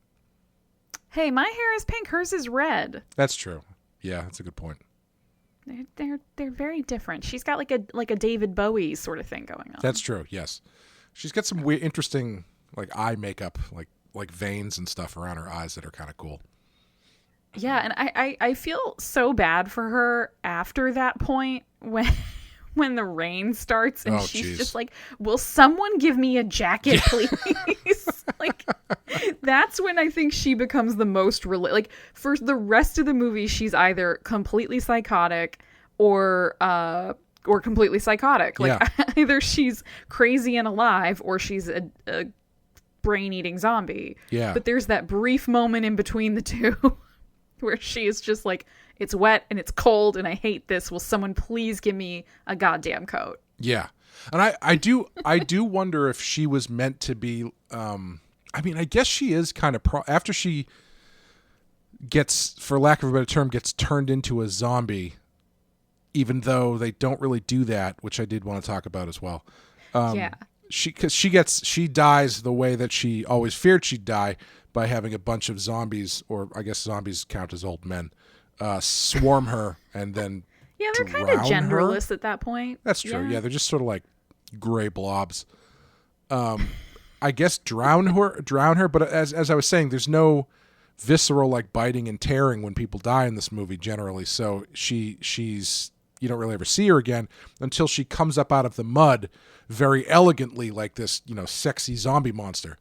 Speaker 2: Hey, my hair is pink. Hers is red.
Speaker 1: That's true. Yeah, that's a good point.
Speaker 2: They're very different. She's got like a David Bowie sort of thing going on.
Speaker 1: That's true. Yes, she's got some weird, interesting like eye makeup, like veins and stuff around her eyes that are kind of cool.
Speaker 2: Yeah, and I feel so bad for her after that point when the rain starts and she's just like, will someone give me a jacket, please? Like, that's when I think she becomes the most like, for the rest of the movie, she's either completely psychotic or completely psychotic. Like, either she's crazy and alive or she's a brain-eating zombie.
Speaker 1: Yeah.
Speaker 2: But there's that brief moment in between the two where she is just like, it's wet and it's cold and I hate this. Will someone please give me a goddamn coat?
Speaker 1: Yeah. And I do wonder if she was meant to be, I mean, I guess she is kind of, after she gets, for lack of a better term, gets turned into a zombie, even though they don't really do that, which I did want to talk about as well.
Speaker 2: Yeah.
Speaker 1: She dies the way that she always feared she'd die, by having a bunch of zombies, or I guess zombies count as old men, swarm her and then
Speaker 2: they're kind of genderless
Speaker 1: her.
Speaker 2: At that point.
Speaker 1: That's true. Yeah, they're just sort of like gray blobs. I guess drown her. But as I was saying, there's no visceral like biting and tearing when people die in this movie generally. So she's you don't really ever see her again until she comes up out of the mud very elegantly like this, sexy zombie monster.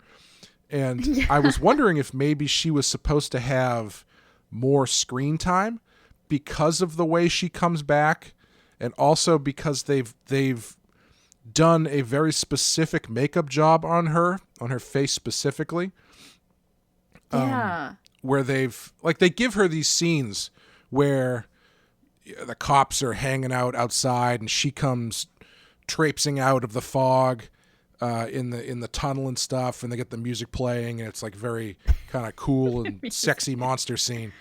Speaker 1: And I was wondering if maybe she was supposed to have more screen time because of the way she comes back, and also because they've done a very specific makeup job on her face specifically.
Speaker 2: Yeah.
Speaker 1: Where they give her these scenes where the cops are hanging out outside and she comes traipsing out of the fog in the tunnel and stuff, and they get the music playing and it's like very kind of cool and sexy monster scene.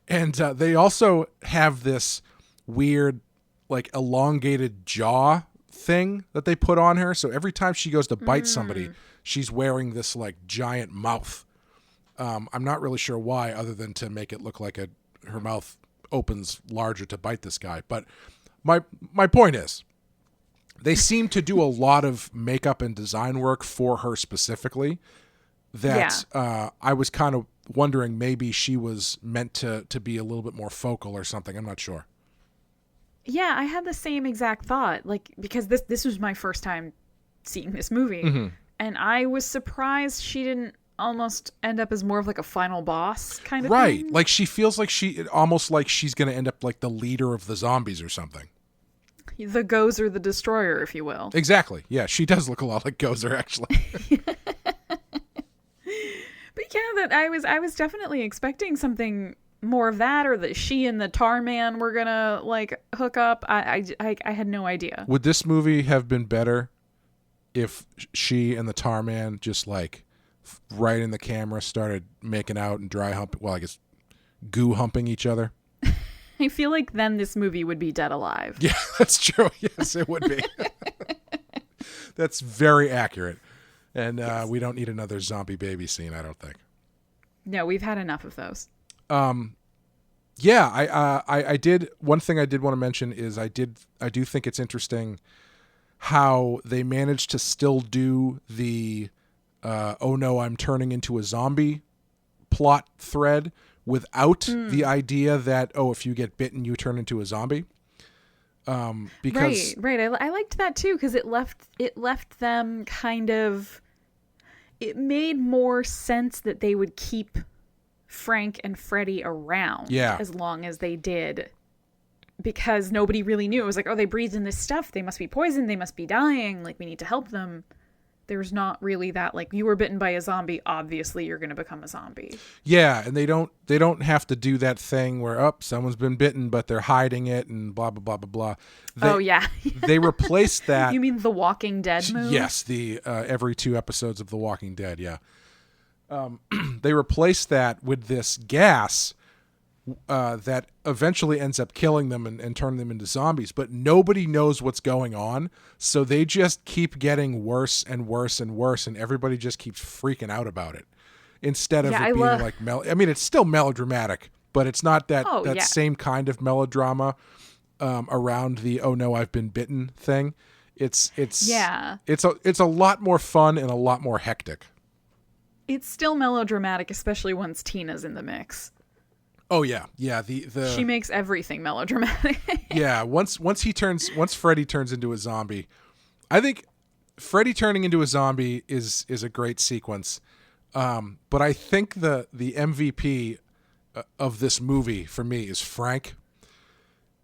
Speaker 1: And they also have this weird like elongated jaw thing that they put on her. So every time she goes to bite somebody, she's wearing this like giant mouth. I'm not really sure why, other than to make it look like her mouth opens larger to bite this guy. But my point is, they seem to do a lot of makeup and design work for her specifically that I was kind of wondering maybe she was meant to be a little bit more focal or something. I'm not sure.
Speaker 2: Yeah, I had the same exact thought, like, because this was my first time seeing this movie, and I was surprised she didn't almost end up as more of like a final boss kind of thing.
Speaker 1: Right, like she feels like almost like she's going to end up like the leader of the zombies or something.
Speaker 2: The Gozer the Destroyer, if you will.
Speaker 1: Exactly. Yeah, she does look a lot like Gozer, actually.
Speaker 2: But yeah, that I was definitely expecting something more of that, or that she and the Tar Man were gonna like hook up. I had no idea.
Speaker 1: Would this movie have been better if she and the Tar Man just like right in the camera started making out and dry humping? Well, I guess goo humping each other.
Speaker 2: I feel like then this movie would be dead alive.
Speaker 1: Yeah, that's true. Yes, it would be. That's very accurate. And we don't need another zombie baby scene, I don't think.
Speaker 2: No, we've had enough of those.
Speaker 1: Yeah, I did. One thing I did want to mention is I do think it's interesting how they managed to still do the oh no, I'm turning into a zombie plot thread without the idea that, oh, if you get bitten, you turn into a zombie. Because
Speaker 2: right. I liked that too, because it left them kind of. It made more sense that they would keep Frank and Freddy around as long as they did, because nobody really knew. It was like, oh, they breathed in this stuff. They must be poisoned. They must be dying. Like, we need to help them. There's not really that, like, you were bitten by a zombie, obviously you're going to become a zombie.
Speaker 1: Yeah, and they don't have to do that thing where, someone's been bitten, but they're hiding it and blah, blah, blah, blah, blah. They replaced that.
Speaker 2: You mean the Walking Dead move?
Speaker 1: Yes, the every 2 episodes of The Walking Dead, yeah. They replaced that with this gas that eventually ends up killing them and turning them into zombies, but nobody knows what's going on, so they just keep getting worse and worse and worse, and everybody just keeps freaking out about it. Instead of it being like it's still melodramatic, but it's not that same kind of melodrama around the "oh no, I've been bitten" thing. It's a lot more fun and a lot more hectic.
Speaker 2: It's still melodramatic, especially once Tina's in the mix.
Speaker 1: Oh yeah. The
Speaker 2: she makes everything melodramatic.
Speaker 1: Yeah, once Freddy turns into a zombie, I think Freddy turning into a zombie is a great sequence. But I think the MVP of this movie for me is Frank.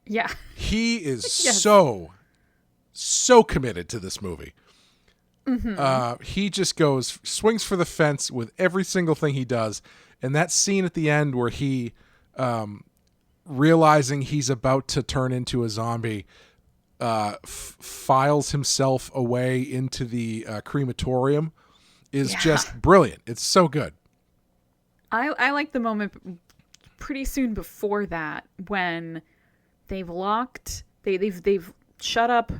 Speaker 2: Yeah.
Speaker 1: He is so committed to this movie. Mm-hmm. He just swings for the fence with every single thing he does. And that scene at the end where he, realizing he's about to turn into a zombie, files himself away into the crematorium is just brilliant. It's so good.
Speaker 2: I like the moment pretty soon before that when they've shut up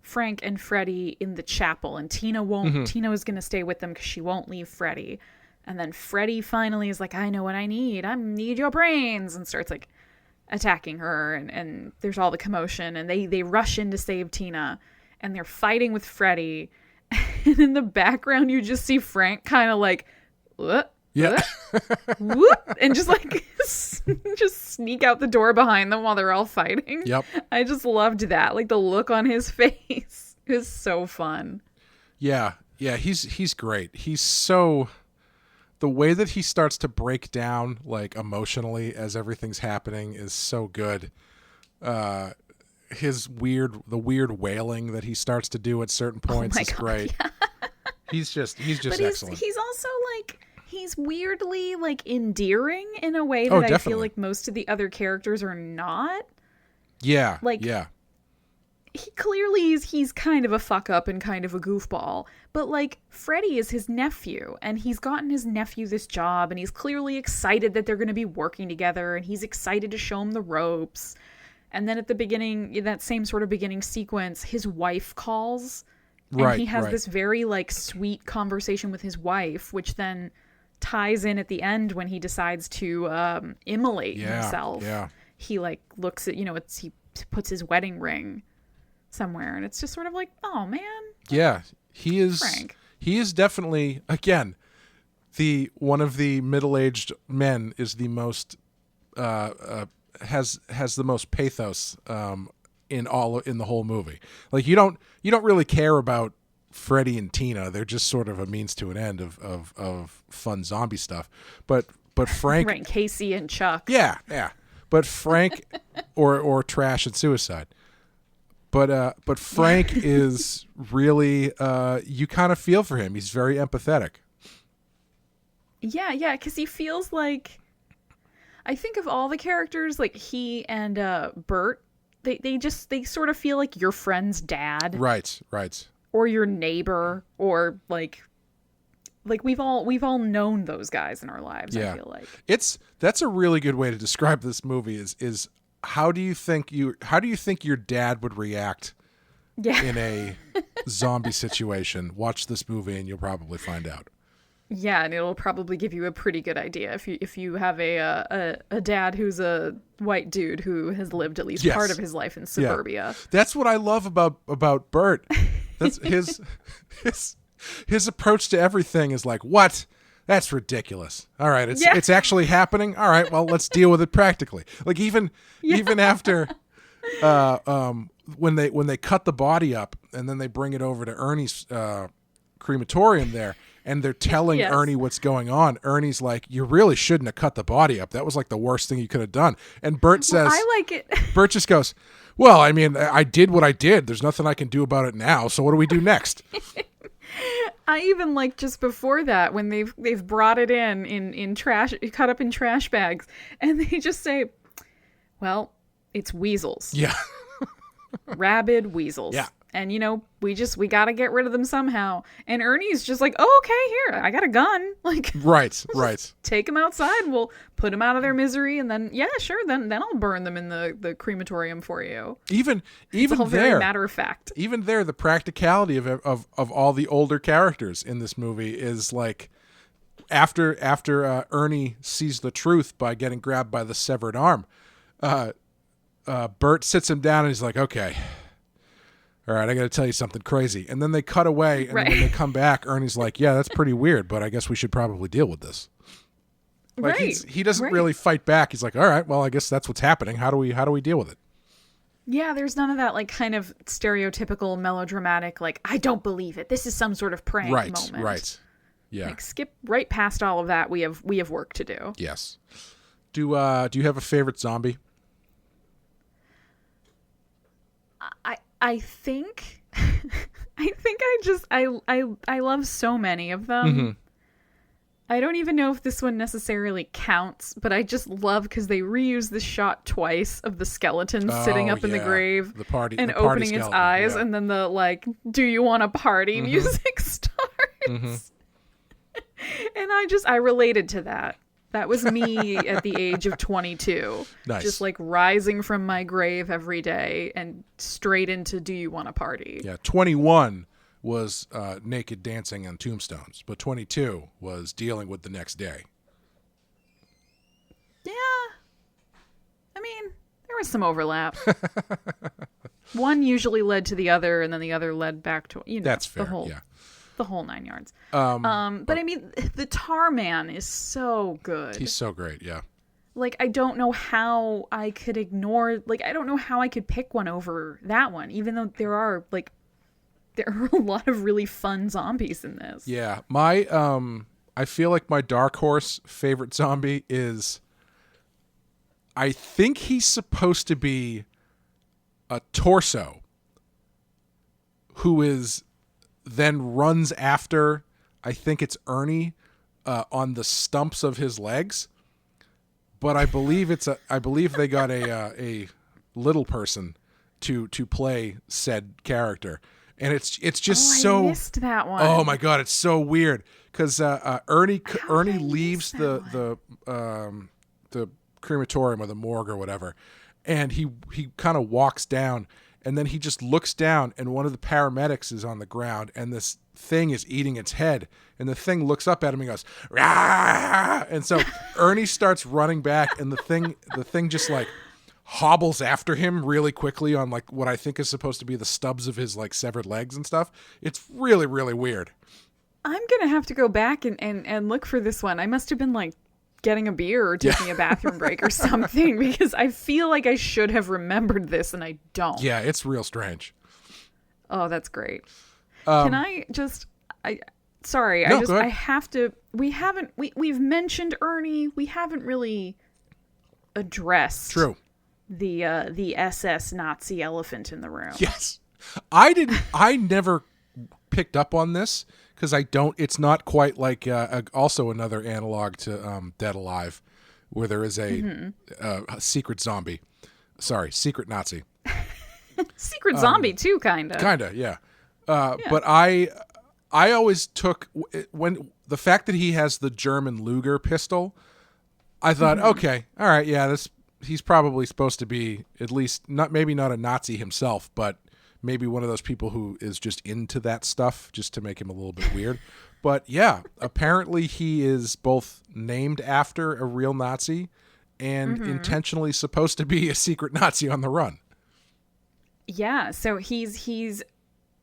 Speaker 2: Frank and Freddy in the chapel, and Tina won't. Mm-hmm. Tina was going to stay with them because she won't leave Freddy. And then Freddy finally is like, I know what I need. I need your brains, and starts like attacking her, and there's all the commotion, and they rush in to save Tina, and they're fighting with Freddy. And in the background, you just see Frank kind of like, what?
Speaker 1: Yeah.
Speaker 2: Whoop, and just like just sneak out the door behind them while they're all fighting.
Speaker 1: Yep.
Speaker 2: I just loved that. Like the look on his face is so fun.
Speaker 1: Yeah. Yeah, he's great. He's so, the way that he starts to break down like emotionally as everything's happening is so good. The weird wailing that he starts to do at certain points is great. Yeah. He's just excellent.
Speaker 2: He's also like, he's weirdly like endearing in a way that I feel like most of the other characters are not.
Speaker 1: Yeah.
Speaker 2: Like,
Speaker 1: yeah.
Speaker 2: He clearly he's kind of a fuck up and kind of a goofball, but like Freddy is his nephew, and he's gotten his nephew this job, and he's clearly excited that they're going to be working together, and he's excited to show him the ropes. And then at the beginning, that same sort of beginning sequence, his wife calls, and he has this very like sweet conversation with his wife, which then ties in at the end when he decides to immolate himself. Yeah. He like looks at, he puts his wedding ring somewhere, and it's just sort of like, oh man.
Speaker 1: Yeah, he is
Speaker 2: Frank.
Speaker 1: He is definitely, again, one of the middle-aged men is the most has the most pathos in the whole movie. Like you don't really care about Freddy and Tina. They're just sort of a means to an end of fun zombie stuff. But Frank,
Speaker 2: right, Casey and Chuck.
Speaker 1: Yeah. But Frank or Trash and Suicide. But Frank is really you kind of feel for him. He's very empathetic.
Speaker 2: Yeah, because he feels like, I think of all the characters, like he and Bert, they sort of feel like your friend's dad.
Speaker 1: Right.
Speaker 2: Or your neighbor, or like we've all known those guys in our lives. Yeah. I feel like
Speaker 1: that's a really good way to describe this movie. Is how do you think your dad would react in a zombie situation? Watch this movie and you'll probably find out.
Speaker 2: Yeah, and it'll probably give you a pretty good idea if you have a dad who's a white dude who has lived at least part of his life in suburbia. Yeah.
Speaker 1: That's what I love about Bert. That's his approach to everything is like, what? That's ridiculous. All right, it's actually happening. All right, well, let's deal with it practically. Like even after when they cut the body up and then they bring it over to Ernie's crematorium there, and they're telling Ernie what's going on. Ernie's like, you really shouldn't have cut the body up. That was like the worst thing you could have done. And Bert says,
Speaker 2: I like it.
Speaker 1: Bert just goes, well, I mean, I did what I did. There's nothing I can do about it now. So what do we do next?
Speaker 2: I even like just before that when they've brought it in trash, cut up in trash bags, and they just say, well, it's weasels.
Speaker 1: Yeah.
Speaker 2: Rabid weasels.
Speaker 1: Yeah.
Speaker 2: And, we got to get rid of them somehow. And Ernie's just like, oh, okay, here, I got a gun. Like,
Speaker 1: right.
Speaker 2: Take them outside. We'll put them out of their misery. And then, yeah, sure. Then I'll burn them in the crematorium for you.
Speaker 1: Even
Speaker 2: it's all
Speaker 1: there,
Speaker 2: very matter of fact.
Speaker 1: Even there, the practicality of all the older characters in this movie is like, after Ernie sees the truth by getting grabbed by the severed arm, Bert sits him down and he's like, okay, all right, I got to tell you something crazy. And then they cut away, and then when they come back, Ernie's like, yeah, that's pretty weird, but I guess we should probably deal with this. Like he doesn't really fight back. He's like, all right, well, I guess that's what's happening. How do we deal with it?
Speaker 2: Yeah, there's none of that like kind of stereotypical melodramatic, like, I don't believe it. This is some sort of prank moment.
Speaker 1: Right. Yeah.
Speaker 2: Like, skip right past all of that. We have work to do.
Speaker 1: Yes. Do you have a favorite zombie?
Speaker 2: I think I love so many of them.
Speaker 1: Mm-hmm.
Speaker 2: I don't even know if this one necessarily counts, but I just love because they reuse the shot twice of the skeleton sitting up in the grave and opening its eyes, and then the like, do you want a party music starts. Mm-hmm. And I related to that. That was me at the age of 22.
Speaker 1: Nice.
Speaker 2: Just like rising from my grave every day and straight into Do You Want a Party?
Speaker 1: Yeah, 21 was naked dancing on tombstones, but 22 was dealing with the next day.
Speaker 2: Yeah. I mean, there was some overlap. One usually led to the other, and then the other led back to,
Speaker 1: That's fair,
Speaker 2: the whole 9 yards. But I mean, the Tar Man is so good.
Speaker 1: He's so great, yeah.
Speaker 2: Like, I don't know how I could ignore, like, I don't know how I could pick one over that one, even though there are a lot of really fun zombies in this.
Speaker 1: Yeah. I feel like my dark horse favorite zombie is, I think he's supposed to be a torso who is then runs after, I think it's Ernie, on the stumps of his legs. But I believe they got a little person to play said character, and it's just so.
Speaker 2: I missed that one.
Speaker 1: Oh my god, it's so weird because Ernie leaves the crematorium or the morgue or whatever, and he kind of walks down. And then he just looks down, and one of the paramedics is on the ground, and this thing is eating its head. And the thing looks up at him and goes, "Rah!" And so Ernie starts running back, and the thing just like hobbles after him really quickly on like what I think is supposed to be the stubs of his like severed legs and stuff. It's really, really weird.
Speaker 2: I'm gonna have to go back and look for this one. I must have been like getting a beer or taking a bathroom break or something, because I feel like I should have remembered this and I don't.
Speaker 1: Yeah, it's real strange.
Speaker 2: Oh, that's great. Can I just I have to, we've mentioned Ernie. We haven't really addressed the SS Nazi elephant in the room.
Speaker 1: Yes. I never picked up on this because it's not quite like also another analog to Dead Alive, where there is a secret zombie. Sorry, secret Nazi.
Speaker 2: Secret zombie too, kinda.
Speaker 1: Yeah. But I always took, when the fact that he has the German Luger pistol, I thought, okay, all right, yeah, he's probably supposed to be at least maybe not a Nazi himself, but maybe one of those people who is just into that stuff just to make him a little bit weird. But yeah, apparently he is both named after a real Nazi and intentionally supposed to be a secret Nazi on the run.
Speaker 2: Yeah, so he's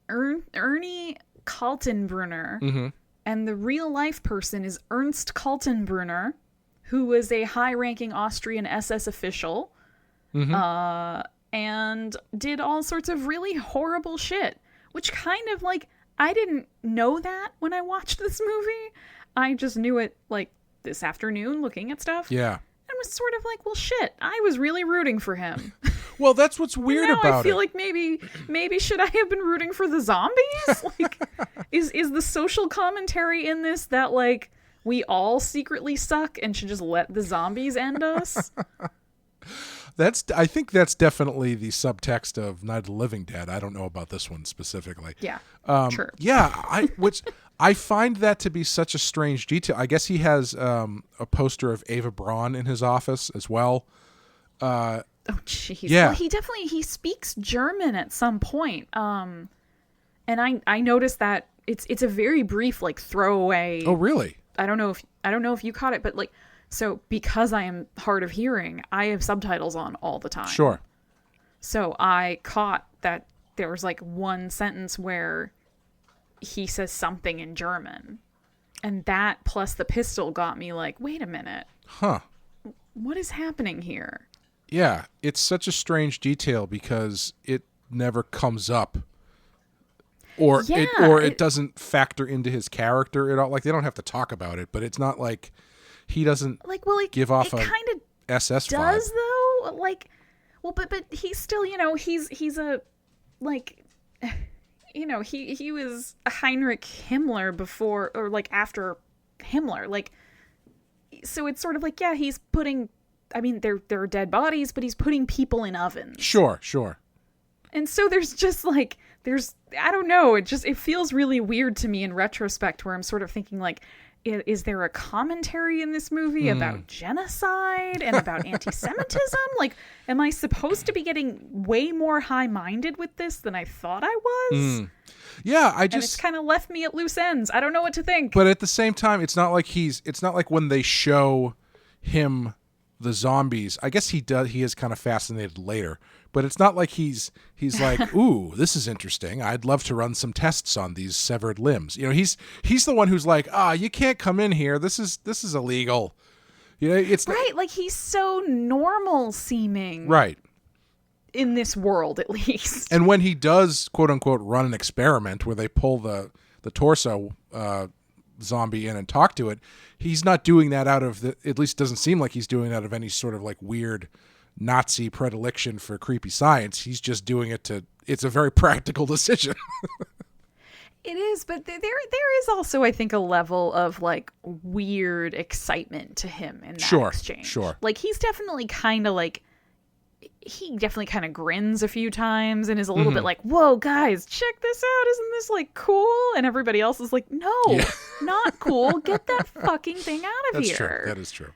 Speaker 2: Ernie Kaltenbrunner, and the real life person is Ernst Kaltenbrunner, who was a high-ranking Austrian SS official, and did all sorts of really horrible shit, which kind of like, I didn't know that when I watched this movie. I just knew it like this afternoon looking at stuff.
Speaker 1: Yeah.
Speaker 2: And was sort of like, well, shit, I was really rooting for him.
Speaker 1: Well, that's what's weird about it.
Speaker 2: I feel like maybe should I have been rooting for the zombies? Like, is the social commentary in this that like we all secretly suck and should just let the zombies end us?
Speaker 1: I think that's definitely the subtext of Night of the Living Dead. I don't know about this one specifically.
Speaker 2: Yeah. Sure.
Speaker 1: Yeah, I find that to be such a strange detail. I guess he has a poster of Ava Braun in his office as well.
Speaker 2: Oh, jeez.
Speaker 1: Yeah.
Speaker 2: Well, he speaks German at some point. And I noticed that it's a very brief, like, throwaway.
Speaker 1: Oh, really?
Speaker 2: I don't know if you caught it, but like, so because I am hard of hearing, I have subtitles on all the time.
Speaker 1: Sure.
Speaker 2: So I caught that there was like one sentence where he says something in German, and that plus the pistol got me like, wait a minute.
Speaker 1: Huh.
Speaker 2: What is happening here?
Speaker 1: Yeah, it's such a strange detail because it never comes up. Or it doesn't factor into his character at all. Like, they don't have to talk about it, but it's not like he doesn't give off a
Speaker 2: kind of
Speaker 1: SS
Speaker 2: does
Speaker 1: vibe.
Speaker 2: though. Like, well, but he's still, he's a, like, he was Heinrich Himmler before, or like after Himmler. Like, so it's sort of like, yeah, he's putting, I mean, there are dead bodies, but he's putting people in ovens.
Speaker 1: Sure.
Speaker 2: And so there's just like, I don't know, it feels really weird to me in retrospect, where I'm sort of thinking like, is there a commentary in this movie about genocide and about anti-Semitism? Like, am I supposed to be getting way more high-minded with this than I thought I was?
Speaker 1: Yeah,
Speaker 2: and it's kind of left me at loose ends. I don't know what to think.
Speaker 1: But at the same time, it's not like when they show him the zombies. I guess he is kind of fascinated later, but it's not like he's like, ooh, this is interesting. I'd love to run some tests on these severed limbs. He's the one who's like, you can't come in here. This is illegal. It's
Speaker 2: right. Like, he's so normal seeming.
Speaker 1: Right.
Speaker 2: In this world, at least.
Speaker 1: And when he does, quote unquote, run an experiment where they pull the torso zombie in and talk to it, he's not doing that at least doesn't seem like he's doing that out of any sort of like weird Nazi predilection for creepy science. He's just doing it it's a very practical decision.
Speaker 2: It is, but there is also, I think, a level of like weird excitement to him in that exchange. Sure. Like, he's definitely kind of like, he definitely kind of grins a few times and is a little bit like, whoa, guys, check this out. Isn't this like cool? And everybody else is like, no, not cool. Get that fucking thing out of here.
Speaker 1: That's true. That is true.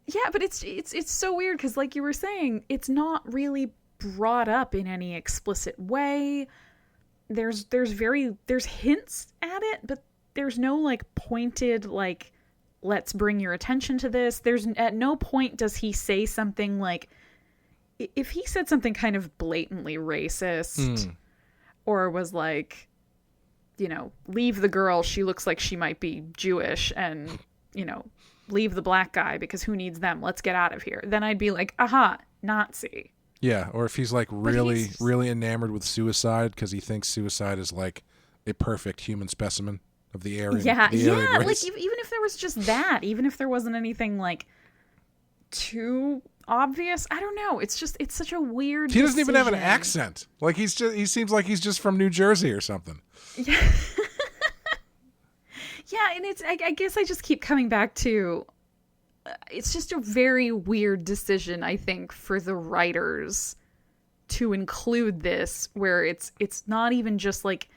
Speaker 2: Yeah, but it's so weird because, like you were saying, it's not really brought up in any explicit way. There's hints at it, but there's no like pointed like, let's bring your attention to this. There's at no point does he say something like, if he said something kind of blatantly racist or was like, leave the girl, she looks like she might be Jewish, and, leave the black guy because who needs them? Let's get out of here. Then I'd be like, aha, Nazi.
Speaker 1: Yeah. Or if he's like really enamored with suicide because he thinks suicide is like a perfect human specimen of the Aryan race.
Speaker 2: Like even if there was just that, even if there wasn't anything like too obvious, I don't know, it's such a weird
Speaker 1: he doesn't even have an accent. Like, he seems like he's just from New Jersey or something.
Speaker 2: Yeah. Yeah, and I guess I just keep coming back to it's just a very weird decision, I think, for the writers to include this, where it's not even just like,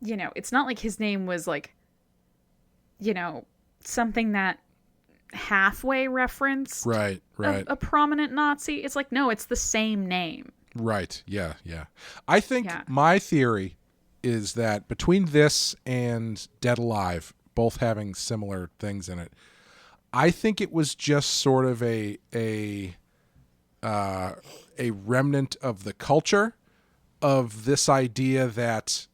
Speaker 2: it's not like his name was like, something that halfway reference a prominent Nazi. It's like, no, it's the same name.
Speaker 1: Right. Yeah. I think my theory is that between this and Dead Alive, both having similar things in it, I think it was just sort of a remnant of the culture of this idea that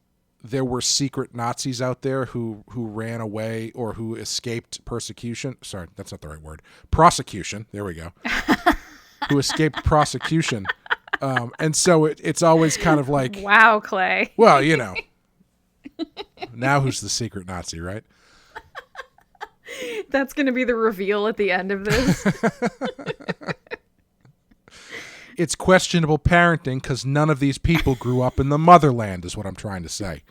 Speaker 1: there were secret Nazis out there who ran away or who escaped persecution. Sorry, that's not the right word. Prosecution. There we go. Who escaped prosecution. And so it's always kind of like...
Speaker 2: Wow, Clay.
Speaker 1: Well, now who's the secret Nazi, right?
Speaker 2: That's going to be the reveal at the end of this.
Speaker 1: It's questionable parenting because none of these people grew up in the motherland is what I'm trying to say.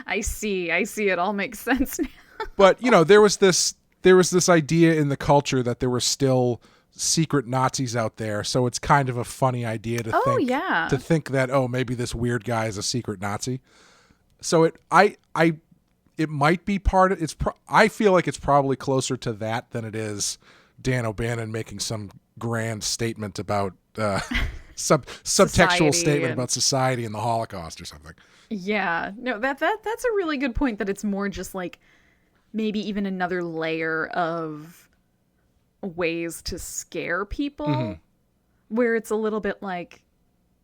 Speaker 2: I see. It all makes sense now.
Speaker 1: But, there was this idea in the culture that there were still secret Nazis out there, so it's kind of a funny idea to think that maybe this weird guy is a secret Nazi. So it might be part of I feel like it's probably closer to that than it is Dan O'Bannon making some grand statement about subtextual statement about society and the Holocaust or something.
Speaker 2: Yeah, no, that's a really good point, that it's more just like maybe even another layer of ways to scare people, where it's a little bit like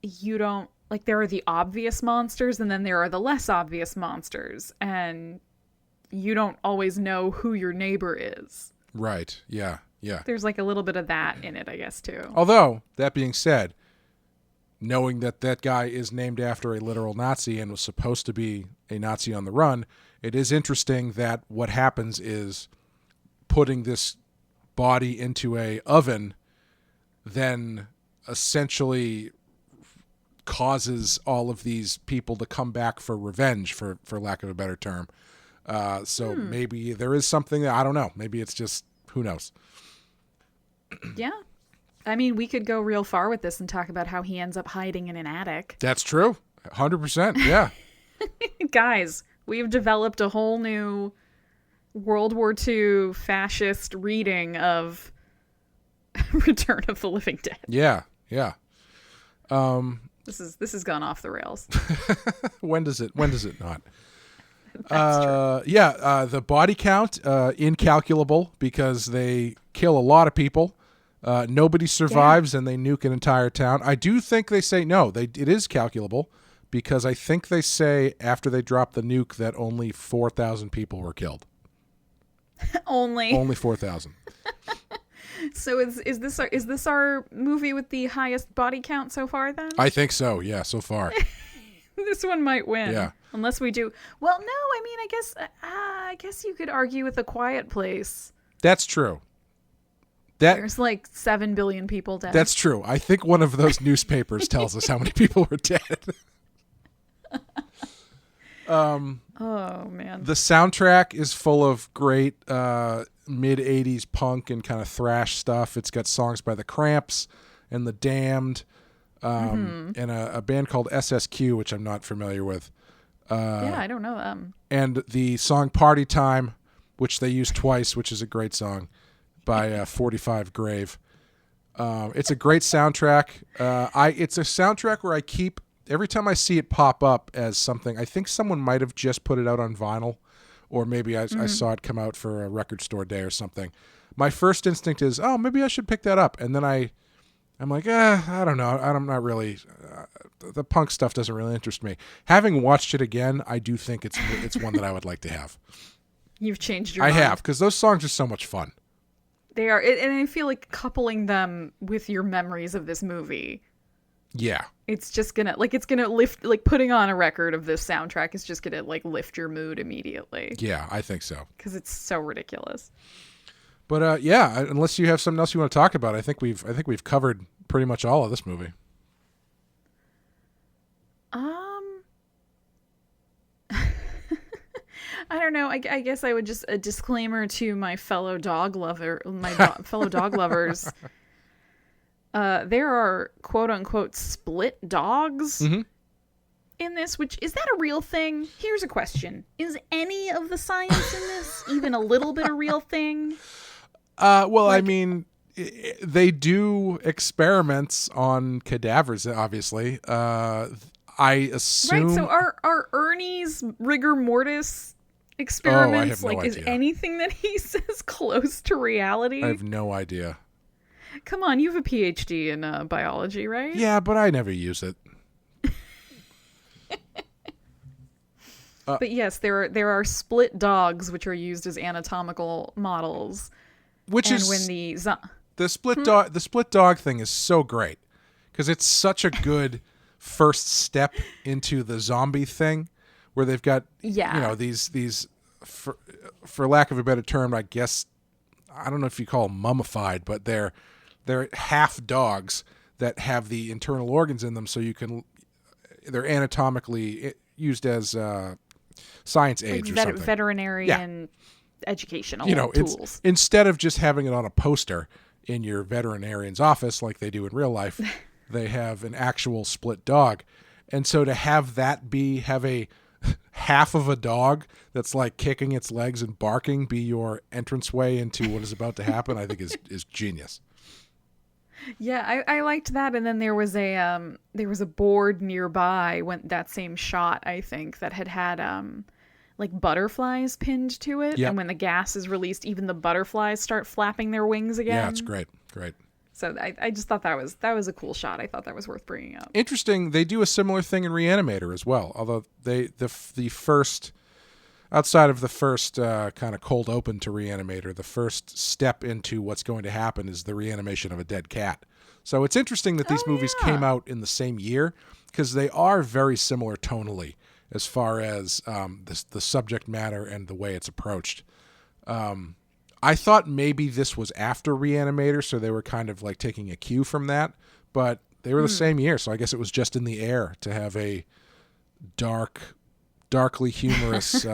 Speaker 2: you don't like, there are the obvious monsters and then there are the less obvious monsters, and you don't always know who your neighbor is.
Speaker 1: Right. Yeah. Yeah.
Speaker 2: There's like a little bit of that in it, I guess, too.
Speaker 1: Although, that being said, knowing that that guy is named after a literal Nazi and was supposed to be a Nazi on the run, it is interesting that what happens is putting this body into a oven then essentially causes all of these people to come back for revenge, for lack of a better term. So maybe there is something that, I don't know. Maybe it's just, who knows?
Speaker 2: Yeah. I mean, we could go real far with this and talk about how he ends up hiding in an attic.
Speaker 1: That's true. 100%. Yeah.
Speaker 2: Guys, we've developed a whole new World War II fascist reading of Return of the Living Dead.
Speaker 1: Yeah. Yeah.
Speaker 2: This has gone off the rails.
Speaker 1: When does it not?
Speaker 2: That's true.
Speaker 1: The body count, incalculable, because they kill a lot of people. Nobody survives, and they nuke an entire town. I do think they say it is calculable, because I think they say after they drop the nuke that only 4,000 people were killed. Only 4,000.
Speaker 2: So is this our movie with the highest body count so far then?
Speaker 1: I think so. Yeah, so far.
Speaker 2: This one might win.
Speaker 1: Yeah.
Speaker 2: Unless we do. Well, no, I mean, I guess you could argue with A Quiet Place.
Speaker 1: That's true.
Speaker 2: There's like 7 billion people dead.
Speaker 1: That's true. I think one of those newspapers tells us how many people were dead.
Speaker 2: Oh man.
Speaker 1: The soundtrack is full of great mid-'80s punk and kind of thrash stuff. It's got songs by the Cramps and the Damned, and a band called SSQ, which I'm not familiar with.
Speaker 2: Yeah, I don't know them.
Speaker 1: And the song Party Time, which they use twice, which is a great song, by 45 Grave. It's a great soundtrack. It's a soundtrack where I keep, every time I see it pop up as something, I think someone might have just put it out on vinyl, or maybe I saw it come out for a record store day or something. My first instinct is, maybe I should pick that up. And then I'm like, I don't know. I'm not really, the punk stuff doesn't really interest me. Having watched it again, I do think it's one that I would like to have.
Speaker 2: You've changed your mind.
Speaker 1: I have, because those songs are so much fun.
Speaker 2: They are, and I feel like coupling them with your memories of this movie.
Speaker 1: Yeah.
Speaker 2: It's just gonna lift, like putting on a record of this soundtrack is just gonna like lift your mood immediately.
Speaker 1: Yeah, I think so.
Speaker 2: Because it's so ridiculous.
Speaker 1: But unless you have something else you want to talk about, I think we've covered pretty much all of this movie.
Speaker 2: I don't know. I guess I would just, a disclaimer to my fellow dog lovers. There are quote unquote split dogs in this, which, is that a real thing? Here's a question. Is any of the science in this even a little bit a real thing?
Speaker 1: Well, I mean, they do experiments on cadavers, obviously. I assume.
Speaker 2: Right, so are Ernie's rigor mortis experiments,
Speaker 1: I have no idea.
Speaker 2: Is anything that he says close to reality?
Speaker 1: I have no idea.
Speaker 2: Come on, you have a PhD in biology, right?
Speaker 1: Yeah, but I never use it.
Speaker 2: But yes, there are split dogs which are used as anatomical models.
Speaker 1: Which
Speaker 2: and
Speaker 1: is
Speaker 2: when
Speaker 1: the split dog thing is so great, because it's such a good first step into the zombie thing, where they've got these for lack of a better term, I guess, I don't know if you call them mummified, but they're half dogs that have the internal organs in them, so they're anatomically used as science aids or something.
Speaker 2: Veterinarian educational tools.
Speaker 1: Instead of just having it on a poster, in your veterinarian's office like they do in real life. They have an actual split dog. And so to have a half of a dog that's like kicking its legs and barking be your entranceway into what is about to happen, I think is genius.
Speaker 2: Yeah, I liked that. And then there was a board nearby when that same shot, I think, that had like butterflies pinned to it.
Speaker 1: Yep.
Speaker 2: And when the gas is released, even the butterflies start flapping their wings again.
Speaker 1: Yeah, it's great.
Speaker 2: So I just thought that was a cool shot. I thought that was worth bringing up.
Speaker 1: Interesting. They do a similar thing in Re-Animator as well. Although the first, outside of the first kind of cold open to Re-Animator, the first step into what's going to happen is the reanimation of a dead cat. So it's interesting that these movies came out in the same year because they are very similar tonally as far as the subject matter and the way it's approached. I thought maybe this was after Re-Animator, so they were kind of like taking a cue from that, but they were the same year, so I guess it was just in the air to have a darkly humorous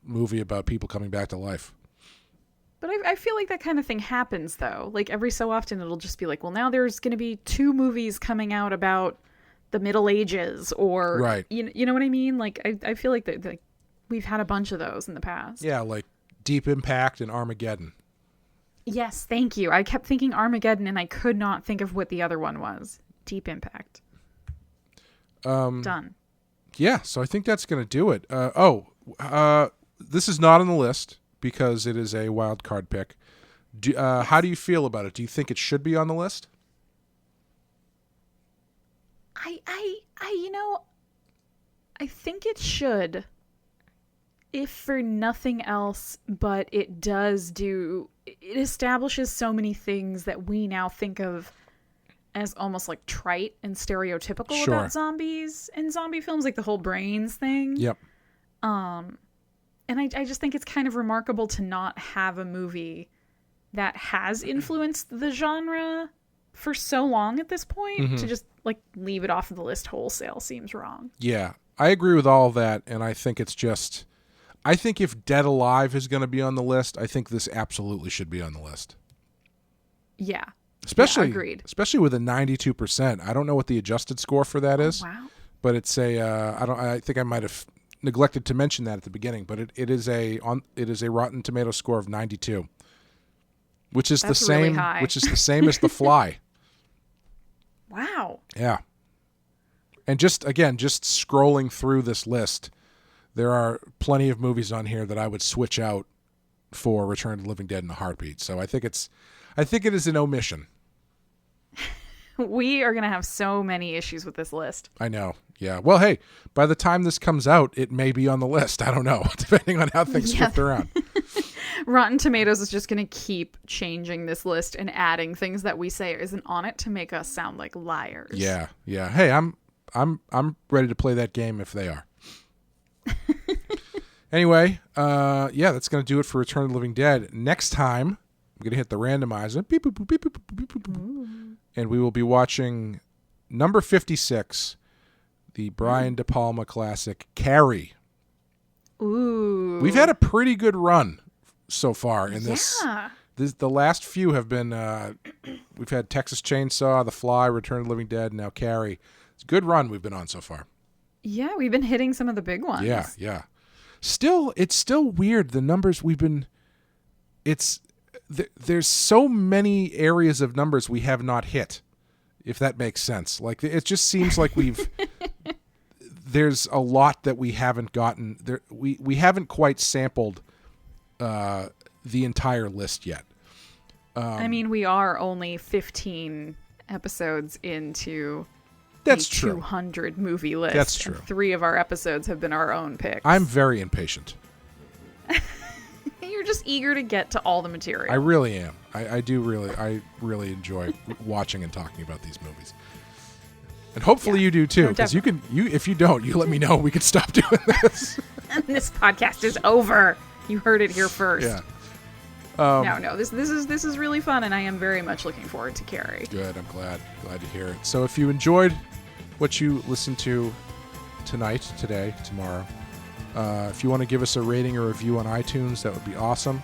Speaker 1: movie about people coming back to life.
Speaker 2: But I feel like that kind of thing happens, though. Like, every so often it'll just be like, well, now there's going to be 2 movies coming out about the Middle Ages, or,
Speaker 1: right.
Speaker 2: you know what I mean? Like, I feel like that we've had a bunch of those in the past.
Speaker 1: Yeah, like Deep Impact and Armageddon.
Speaker 2: Yes, thank you. I kept thinking Armageddon, and I could not think of what the other one was. Deep Impact. Done.
Speaker 1: Yeah, so I think that's going to do it. This is not on the list because it is a wild card pick. How do you feel about it? Do you think it should be on the list?
Speaker 2: I think it should. If for nothing else, but it establishes so many things that we now think of as almost like trite and stereotypical about zombies in zombie films, like the whole brains thing.
Speaker 1: Yep.
Speaker 2: And I just think it's kind of remarkable to not have a movie that has influenced the genre for so long at this point. To just like leave it off of the list wholesale seems wrong.
Speaker 1: Yeah, I agree with all of that, and I think it's just... I think if Dead Alive is going to be on the list, I think this absolutely should be on the list.
Speaker 2: Yeah.
Speaker 1: Especially,
Speaker 2: agreed.
Speaker 1: Especially with a 92%. I don't know what the adjusted score for that is.
Speaker 2: Wow.
Speaker 1: But it's I think I might have neglected to mention that at the beginning, but it is a Rotten Tomatoes score of 92. Which is the same
Speaker 2: really high.
Speaker 1: Which is the same as The Fly.
Speaker 2: Wow.
Speaker 1: Yeah. And just scrolling through this list, there are plenty of movies on here that I would switch out for Return of the Living Dead in a heartbeat. So I think it is an omission.
Speaker 2: We are going to have so many issues with this list.
Speaker 1: I know. Yeah. Well, hey, by the time this comes out, it may be on the list. I don't know, depending on how things shift around.
Speaker 2: Rotten Tomatoes is just going to keep changing this list and adding things that we say isn't on it to make us sound like liars.
Speaker 1: Yeah. Yeah. Hey, I'm ready to play that game if they are. Anyway, that's going to do it for Return of the Living Dead. Next time, I'm going to hit the randomizer. Beep, boop, boop, beep, boop, boop, boop, boop. And we will be watching number 56, the Brian De Palma classic, Carrie.
Speaker 2: Ooh.
Speaker 1: We've had a pretty good run so far in this.
Speaker 2: Yeah.
Speaker 1: The last few have been, we've had Texas Chainsaw, The Fly, Return of the Living Dead, and now Carrie. It's a good run we've been on so far.
Speaker 2: Yeah, we've been hitting some of the big ones.
Speaker 1: Yeah, yeah. It's still weird. The numbers we've been, there's so many areas of numbers we have not hit, if that makes sense. Like, it just seems like there's a lot that we haven't gotten. We haven't quite sampled the entire list yet.
Speaker 2: I mean, we are only 15 episodes into
Speaker 1: that's
Speaker 2: the
Speaker 1: true
Speaker 2: 200 movie list.
Speaker 1: That's true.
Speaker 2: And 3 of our episodes have been our own picks.
Speaker 1: I'm very impatient.
Speaker 2: You're just eager to get to all the material.
Speaker 1: I really am. I really enjoy watching and talking about these movies. And hopefully you do too, because if you don't, you let me know. We can stop doing this.
Speaker 2: And this podcast is over. You heard it here first.
Speaker 1: Yeah.
Speaker 2: No. This is really fun, and I am very much looking forward to Carrie.
Speaker 1: Good. I'm glad to hear it. So if you enjoyed what you listened to tonight, today, tomorrow, if you want to give us a rating or review on iTunes, that would be awesome.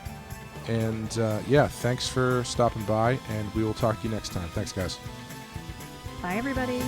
Speaker 1: And yeah, thanks for stopping by, and we will talk to you next time. Thanks, guys.
Speaker 2: Bye, everybody.